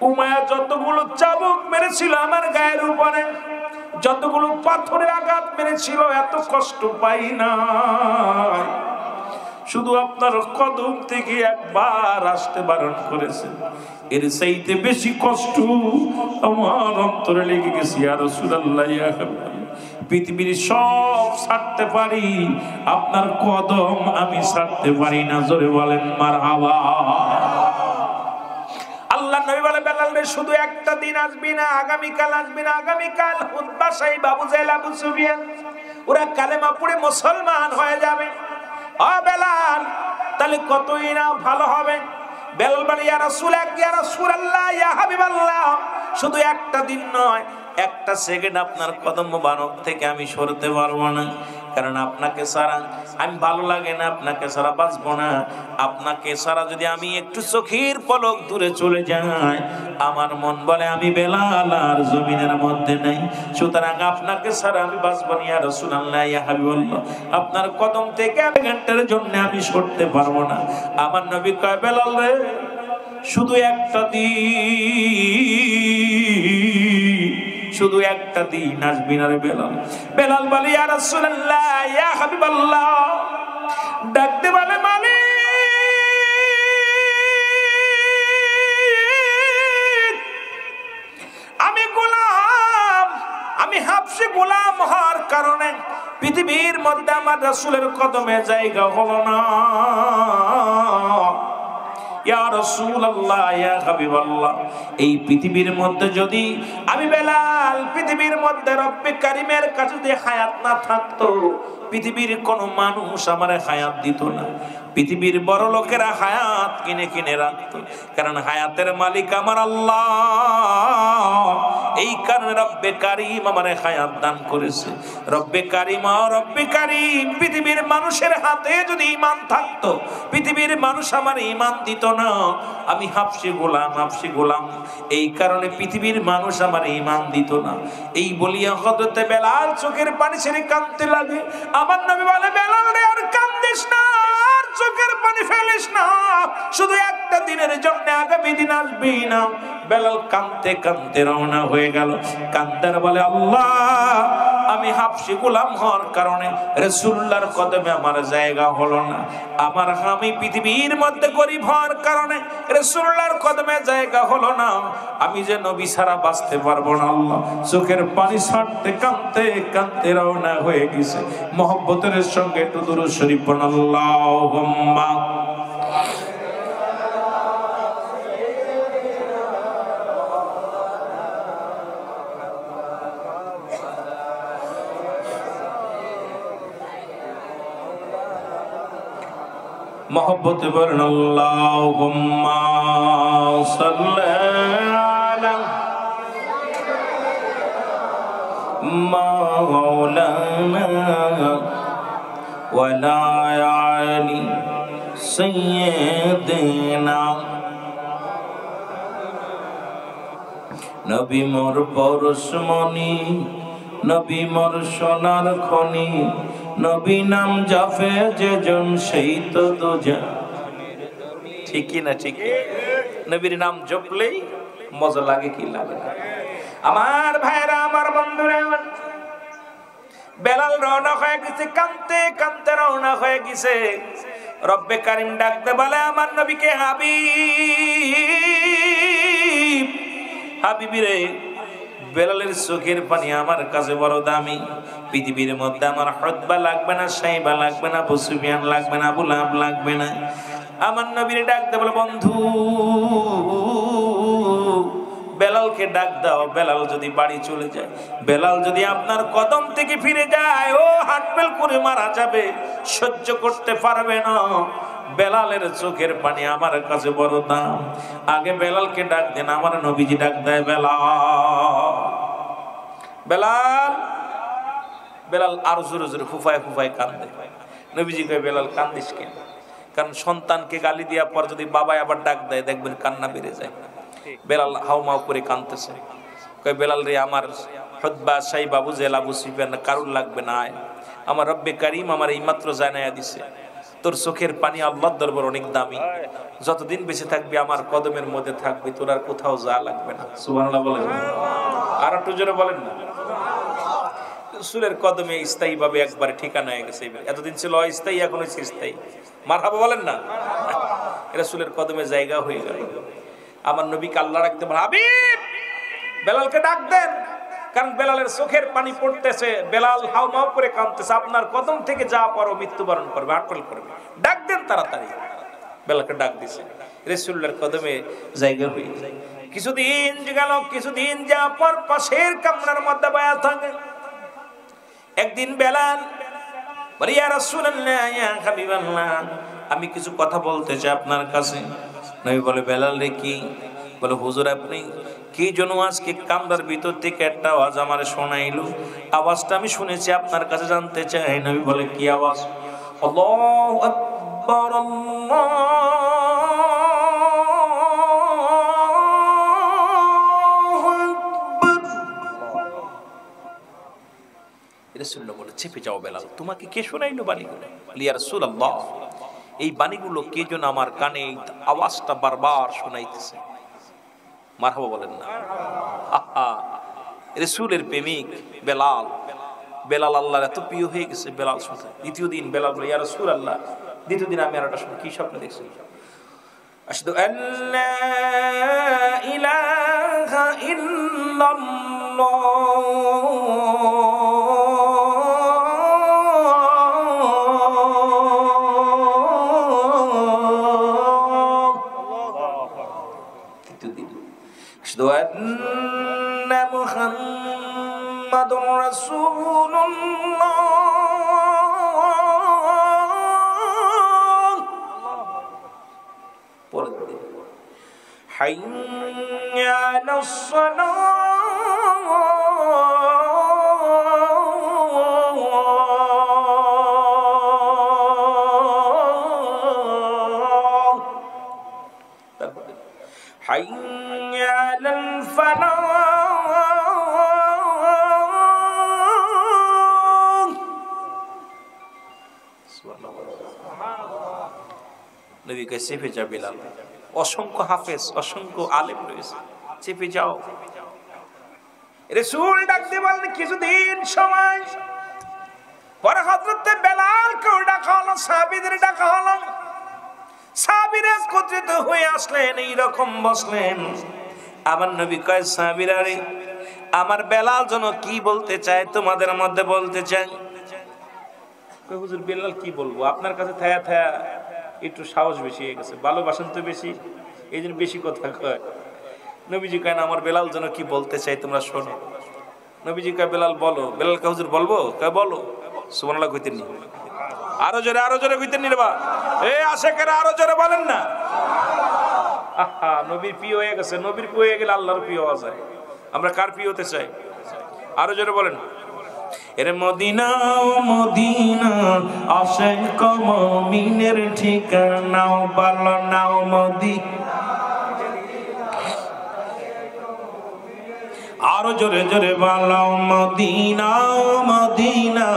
উমায়া যতগুলো চাবুক মেরেছিল আমার গায়ের উপরে, যতগুলো পাথরের আঘাত মেরেছিল, এত কষ্ট পাই না। শুধু আপনার কদম থেকে একবার আসতে বারণ করেছে, এর চাইতে বেশি কষ্ট আমার অন্তরে লেগে গেছে। ইয়া রাসূলুল্লাহ, ইয়া হাবিবাল্লাহ, পৃথিবীর সব ছাড়তে পারি, আপনার কদম আমি ছাড়তে পারি না। জোরে বলেন মারহাবা। আল্লাহ নবী বলে, বেলাল রে, শুধু একটা দিন আসবি না, আগামীকাল আসবি না। আগামীকাল হুতবা সাইবা আবু জেহেল আবু সুফিয়ান ওরা কালেমা পড়ে মুসলমান হয়ে যাবে। ও বেলাল, তাহলে কতই না ভালো হবে। বেলাল বলে, ইয়া রাসূলুল্লাহ, ইয়া হাবিবাল্লাহ, শুধু একটা দিন নয়, একটা সেকেন্ড আপনার কদম মুবারক থেকে আমি সরতে পারবো না, কারণ আপনাকে ছাড়া আমি ভালো লাগে না, আপনাকে ছাড়া বাঁচবো না। আপনাকে ছাড়া যদি আমি একটু চোখের পলক দূরে চলে যাই, আমার মন বলে আমি বেলাল আর জমিনের মধ্যে নাই। সুতরাং আপনাকে ছাড়া আমি বাঁচবো না। ইয়া রাসূলুল্লাহ, ইয়া হাবিবাল্লাহ, আপনার কদম থেকে এক ঘন্টার জন্য আমি সরতে পারবো না। আমার নবী কয়, বেলাল রে, শুধু একটা দিন, শুধু একটা দিন আসবি না রে বেলাল। বেলাল বলে, ইয়া রাসূলুল্লাহ, ইয়া হাবিবাল্লাহ, ডাকতে বলে, মালিক, আমি গোলাম, আমি হাবশী গোলাম হওয়ার কারণে পৃথিবীর মধ্যে আমার রাসূলের কদমে জায়গা হলো না। ইয়া রাসূলুল্লাহ, ইয়া হাবিবাল্লাহ, এই পৃথিবীর মধ্যে যদি আমি বেলাল, পৃথিবীর মধ্যে রব্বে কারীমের কাছে যদি হায়াত না থাকতো, পৃথিবীর কোন মানুষ আমার হায়াত দিত না। পৃথিবীর বড় লোকেরা হায়াত কিনে কিনে রাখতো, কারণ হায়াতের মালিক আমার আল্লাহ। এই কারণে রব্বে কারীম আমারে হায়াত দান করেছে। রব্বে কারীম রব্বে কারীম, পৃথিবীর মানুষের হাতে যদি ঈমান থাকতো, পৃথিবীর মানুষ আমার ঈমান দিত না। আমি হাবশী গোলাম, এই কারণে পৃথিবীর মানুষ আমার ঈমান দিত না। এই বলিয়া হযরতে বেলাল চোখের পানি ছেড়ে কাঁদতে লাগে। আমার নবী বলে, বেলাল রে আর কান্দিস না, আর চোখের পানি ফেলিস না, শুধু একটা দিনের জন্য, আগামী দিন আসবি না। বেলাল কাঁদতে কাঁদতে রওনা হয়ে গেল। কাঁদতে বলে, আল্লাহ, আমি হাবশী গোলাম হওয়ার কারণে রাসূলুল্লাহর কদমে আমার জায়গা হলো না। আমি পৃথিবীর মধ্যে গরিব হওয়ার কারণে রাসূলুল্লাহর কদমে জায়গা হলো না। আমি যে নবী ছাড়া বাঁচতে পারবো না। আল্লাহ চোখের পানি ছাড়তে কাঁদতে কাঁদতে রওনা হয়ে গেছে। মহব্বতের সঙ্গে একটু দুরূদ শরীফ পড়ুন, আল্লাহুম্মা मोहब्बत बरन अल्लाहुम्मा सल्ली अला मौलाना वला अली सय्यिदना। नबी मोर परशमणि, नबी मोर सोनार खनि, नबी नाम जाफे जे जन সেই তো দোজা। ঠিক কি না? ঠিক। নবীর নাম জপলেই মজা লাগে, কি লাগে না? আমার ভাইরা, আমার বন্ধুরা, বেলাল রওনা হয়ে গেছে, কাঁদতে কাঁদতে রওনা হয়ে গেছে। রব্বে কারীম ডাকতে বলে আমার নবীকে, হাবিব, হাবিবি রে, বেলালের চোখের পানি আমার কাছে বড় দামি। পৃথিবীর মধ্যে আমার হতবা লাগবে না, সাইবা লাগবে না, আবু সুফিয়ান লাগবে না, আবু লাহাব লাগবে না। আমার নবীর ডাকতে বলে, বন্ধু বেলালকে ডাক দাও। বেলাল যদি বাড়ি চলে যায়, বেলাল যদি আপনার কদম থেকে ফিরে যায়, ও হাটবেল করে মারা যাবে, সহ্য করতে পারবে না। বেলালের চোখের পানি আমার কাছে বড় দাম। আগে বেলালকে ডাক দেন। আমার নবীজি ডাক দেয়, বেলাল, বেলাল। বেলাল আরো জোরে জোরে ফুফায় ফুফায় কান্দে। নবীজি কয়, বেলাল কান্দিস কেন? কারণ সন্তানকে গালি দেওয়ার পর যদি বাবাই আবার ডাক দেয়, দেখবেন কান্না বেড়ে যায়। বেলাল হাউমাউ করে কাঁদতেছে। কয়, বেলাল রে, আমার হতবা সাইবা আবু জেহেল আবু সুফিয়ান কারুর লাগবে না। আমার রব্বে কারীম আমার এইমাত্র জানাইয়া দিছে, তোর চোখের পানি আল্লাহর দরবার অনেক দামি। যতদিন বেঁচে থাকবি আমার কদমের মধ্যে থাকবি, তোর আর কোথাও যা লাগবে না। সুবহানাল্লাহ বলেন। আর একটু জোরে বলেন না। রাসূলের কদমে স্থায়ী ভাবে একবারে ঠিকানা হয়ে গেছে। এতদিন ছিল অস্থায়ী, এখন হচ্ছে স্থায়ী। মারহাবা বলেন না। রাসূলের কদমে জায়গা হয়ে গেল। আমার নবীকে আল্লাহ রাখতে বলে, হাবিব, বেলালকে ডাক দেন। কারণ বেলালের চোখের পানি পড়তেছে, বেলাল হাউমাউ করে কাঁদতেছে। আপনার কদম থেকে যা পারো মৃত্যুবরণ করবে, আটকল করবে, ডাক দেন তাড়াতাড়ি। বেলালকে ডাক দিছে, রাসূলের কদমে জায়গা হয়ে যায়। কিছুদিন গেল, কিছুদিন যাওয়ার পর পাশের কামরার মধ্যে বসা থাকে। একদিন বেলাল বলে, ইয়া রাসূলুল্লাহ, ইয়া হাবিবাল্লাহ, আমি কিছু কথা বলতে চাই আপনার কাছে। নবী বলে, বেলাল রে, কি? বলে, হুজুর, আপনি কি জন্য আজকে কামরার ভিতর থেকে একটা আওয়াজ আমার শোনাইলো, আওয়াজটা আমি শুনেছি, আপনার কাছে জানতে চাই। নবী বলে, কি আওয়াজ? আল্লাহু আকবার, আল্লাহু আকবার। রাসূলুল্লাহ বলে, চেপে যাও বেলাল, তোমাকে কে শোনাইলো বাণীগুলো? ইয়া রাসূলুল্লাহ, এই বাণীগুলো কে যেন আমার কানে আওয়াজটা বারবার শোনাইতেছে। মারহাবা বলেন না। রাসূলের প্রেমিক বেলাল, বেলাল আল্লাহর এত প্রিয় হয়ে গেছে। বেলাল শুনতে, দ্বিতীয় দিন বেলাল বলে, ইয়া রাসূলুল্লাহ, দ্বিতীয় দিন আমি আর একটা শুনি, কি স্বপ্ন দেখছি? আশহাদু আল্লা ইলাহা ইল্লাল্লাহ أشهد أن محمد رسول الله حي على الصلاة ফানা নবী কে চেপে যা বিলাল। অসংখ্য হাফেজ, অসংখ্য আলেম রয়েছে, চেপে যাও। রাসূল ডাক দিয়ে বললেন কিছুদিন সময় পরে হযরত বেলালকে ডাকা হলো, সাহাবীদের ডাকা হলো। সাহাবীরা একত্রিত হয়ে আসলেন, এইরকম বসলেন। আমার নবী কয় সাহাবীরা রে, আমার বেলাল যেন কি বলতে চায় তোমাদের মধ্যে বলতে চায়। কই হুজুর বেলাল কি বলবো, আপনার কাছে থায়া থায়া একটু সাহস বেশি হয়ে গেছে, ভালোবাসেন তো বেশি, এই জন্য বেশি কথা কয়। নবীজি কয় না, আমার বেলাল যেন কি বলতে চাই তোমরা শোনো। নবীজি কয় বেলাল বলো। বেলাল কে হুজুর বলবো? কয় বলো। সুবহানাল্লাহ কইতেন নি? আরো জোরে কইতেন নি রে বা? এই আশেকেরা আরো জোরে বলেন না। আহা, নবীর প্রিয় হয়ে গেছে। নবীর প্রিয় হয়ে গেলে আল্লাহর প্রিয় হওয়া যায়। আমরা কার প্রিয় হতে চাই? আরো জোরে বলেন। এর মদিনা মদিনা আশিক মুমিনের ঠিকানা, বলো নাও মদিনা। আরো জোরে জোরে বলো মদিনা মদিনা।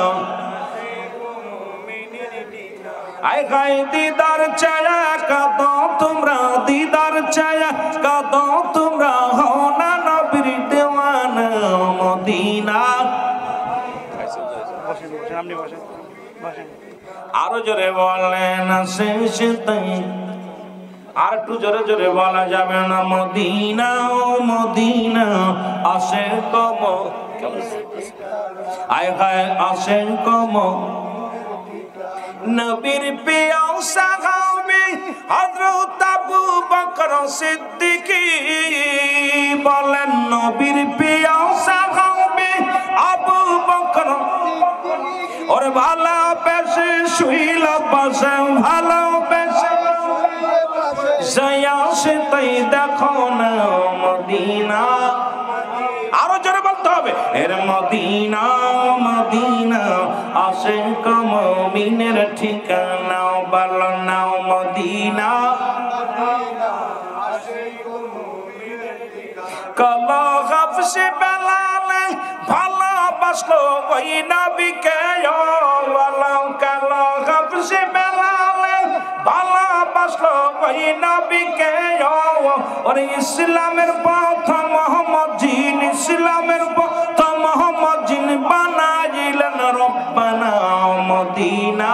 আয় গায় দিদার চায়া কাঁদো তোমরা, দিদার চায়া কাঁদো তোমরা, হও না নবীর দেওয়ানা মদিনা। আরো জোরে বলেন শেষ তাই, আর একটু জোরে জোরে বলা যাবে না মদিনা মদিনা আসে কম। আয় গায় আসে কম নবীর প্রিয় সাহাবী হযরত আবু বকর সিদ্দিক বলেন, নবীর প্রিয় সাহাবী আবু বকর ওর ভালোবেসে শুইল বসে, ভালোবেসে জয়াসে তাই দেখো না মদিনা। আরো জোরে বলতে হবে, এর মদিনা মদিনা আশিক মুমিনের ঠিকানা, বলো নাও মদিনা। কালো হাফসে বেলাল ভালোবাসলো ওই নবীকে, বলো কালো হাফসে বেলাল ভালোবাসলো ওই নবীকে। ওরে ইসলামের প্রথম মোহাম্মদ জিন, ইসলামের প্রথম মোহাম্মদ জিন বানাইলেন রব্বানা মদিনা।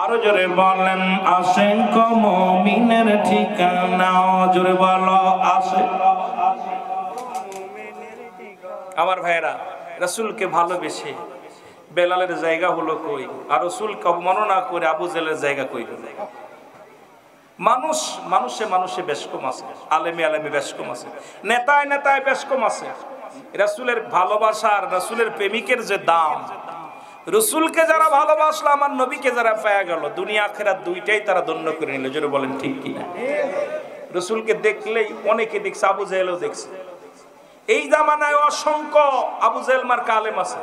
আরো জোরে বলেন আশিক মুমিনের ঠিকানা, জোরে বলো আশিক। আমার ভাইরা, রাসূলকে ভালোবেসে বেলালের জায়গা হলো কই, আর রাসূলকে অবমাননা করে আবু জেলের জায়গা কই হলো? মানুষে বেশ কম আছে, আলেমে বেশ কম আছে, নেতায় বেশ কম আছে। রাসূলের ভালোবাসার, রাসূলের প্রেমিকের যে দাম, রাসূলকে যারা ভালোবাসলো, আমার নবীকে যারা পায়া গেল, দুনিয়া আখিরাত দুইটাই তারা ধন্য করে নিল। জোরে বলেন ঠিক কিনা? রাসূলকে দেখলেই অনেকে দেখছে, আবু জেহেলও দেখছে। এই জামানায় অসংখ্য আবু জেহেল মার্কা আলেম আছে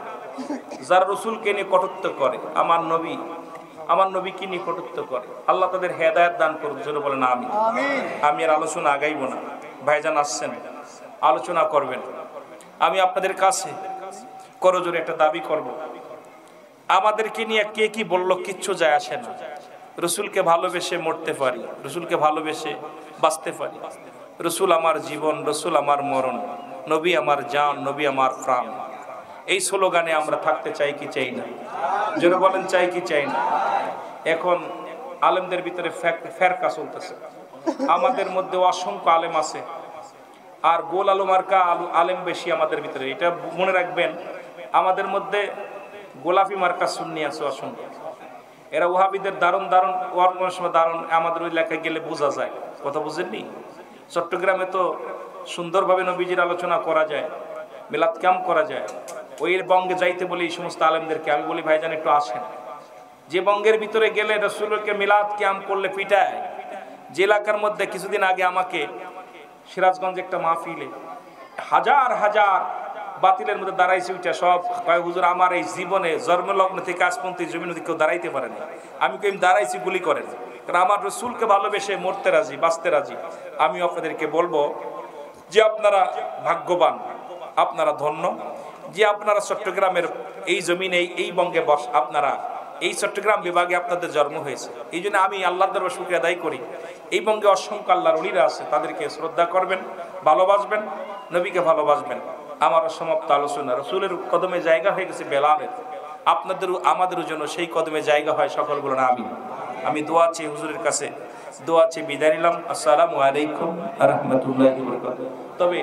যারা রাসূলকে নিয়ে কটূক্তি করে, আমার নবীকে নিয়ে কটূক্তি করে। আল্লাহ তাদের হেদায়েত দান করুক। জোরে বলেন আমিন। আমি আর আলোচনা আগাইব না, ভাইজান আসছেন আলোচনা করবেন। আমি আপনাদের কাছে করজোরে একটা দাবি করব, আমাদেরকে নিয়ে কে কি বললো কিচ্ছু যায় আসে না। রাসূলকে ভালোবেসে মরতে পারি, রাসূলকে ভালোবেসে বাঁচতে পারি। রাসূল আমার জীবন, রাসূল আমার মরণ, নবী আমার জান, নবী আমার প্রাণ। এই স্লোগানে আমরা থাকতে চাই কি চাই না? জোরে বলেন চাই কি চাই না? এখন আলেমদের ভিতরে ফেরকা চলতেছে। আমাদের মধ্যে অসংখ্য আলেম আছে, আর গোল আলু মার্কা আলেম বেশি আমাদের ভিতরে। এটা মনে রাখবেন, আমাদের মধ্যে গোলাপি মার্কা সুন্নি আছে অসংখ্য। এরা ওয়াহাবিদের দারুণ দারুণ আমাদের ওই এলাকায় গেলে বোঝা যায়। কথা বুঝেননি? চট্টগ্রামে তো সুন্দরভাবে নবীজির আলোচনা করা যায়, মিলাদ ক্যাম্প করা যায়। ওই বঙ্গে যাইতে বলি এই সমস্ত আলেমদেরকে আমি বলি, ভাইজান একটু আসেন। যে বঙ্গের ভিতরে গেলে রাসূলকে মিলাদ ক্যাম্প করলে পিটায়, যে এলাকার মধ্যে কিছুদিন আগে আমাকে সিরাজগঞ্জ একটা মাহফিলে হাজার হাজার বাতিলের মধ্যে দাঁড়াইছে ওইটা সব কয় হুজুর আমার এই জীবনে জন্মলগ্ন থেকে আজ পর্যন্ত জমিন কেউ দাঁড়াইতে পারে না। আমি কেউ দাঁড়াইছি গুলি করেন, কারণ আমার রসুলকে ভালোবেসে মরতে রাজি, বাঁচতে রাজি। আমি আপনাদেরকে বলবো যে আপনারা ভাগ্যবান, আপনারা ধন্য যে আপনারা চট্টগ্রামের এই জমিনে এই বঙ্গে আপনারা এই চট্টগ্রাম বিভাগে আপনাদের জন্ম হয়েছে। এই জন্য আমি আল্লাহর দরবারে শুকরিয়া আদায় করি। এই বঙ্গে অসংখ্য আল্লাহর ওলিরা আছে, তাদেরকে শ্রদ্ধা করবেন, ভালোবাসবেন, নবীকে ভালোবাসবেন। আমার সমাপ্ত আলোচনা রসুলের কদমে জায়গা হয়ে গেছে বেলালের, আপনাদের আমাদেরও জন্য সেই কদমে জায়গা হয় সকলগুলো না। আমি দোয়া চেয়ে হুজুরের কাছে দোয়া চেয়ে বিদায় নিলাম। আসসালামু আলাইকুম ওয়া রাহমাতুল্লাহি ওয়া বারাকাতুহু। তবে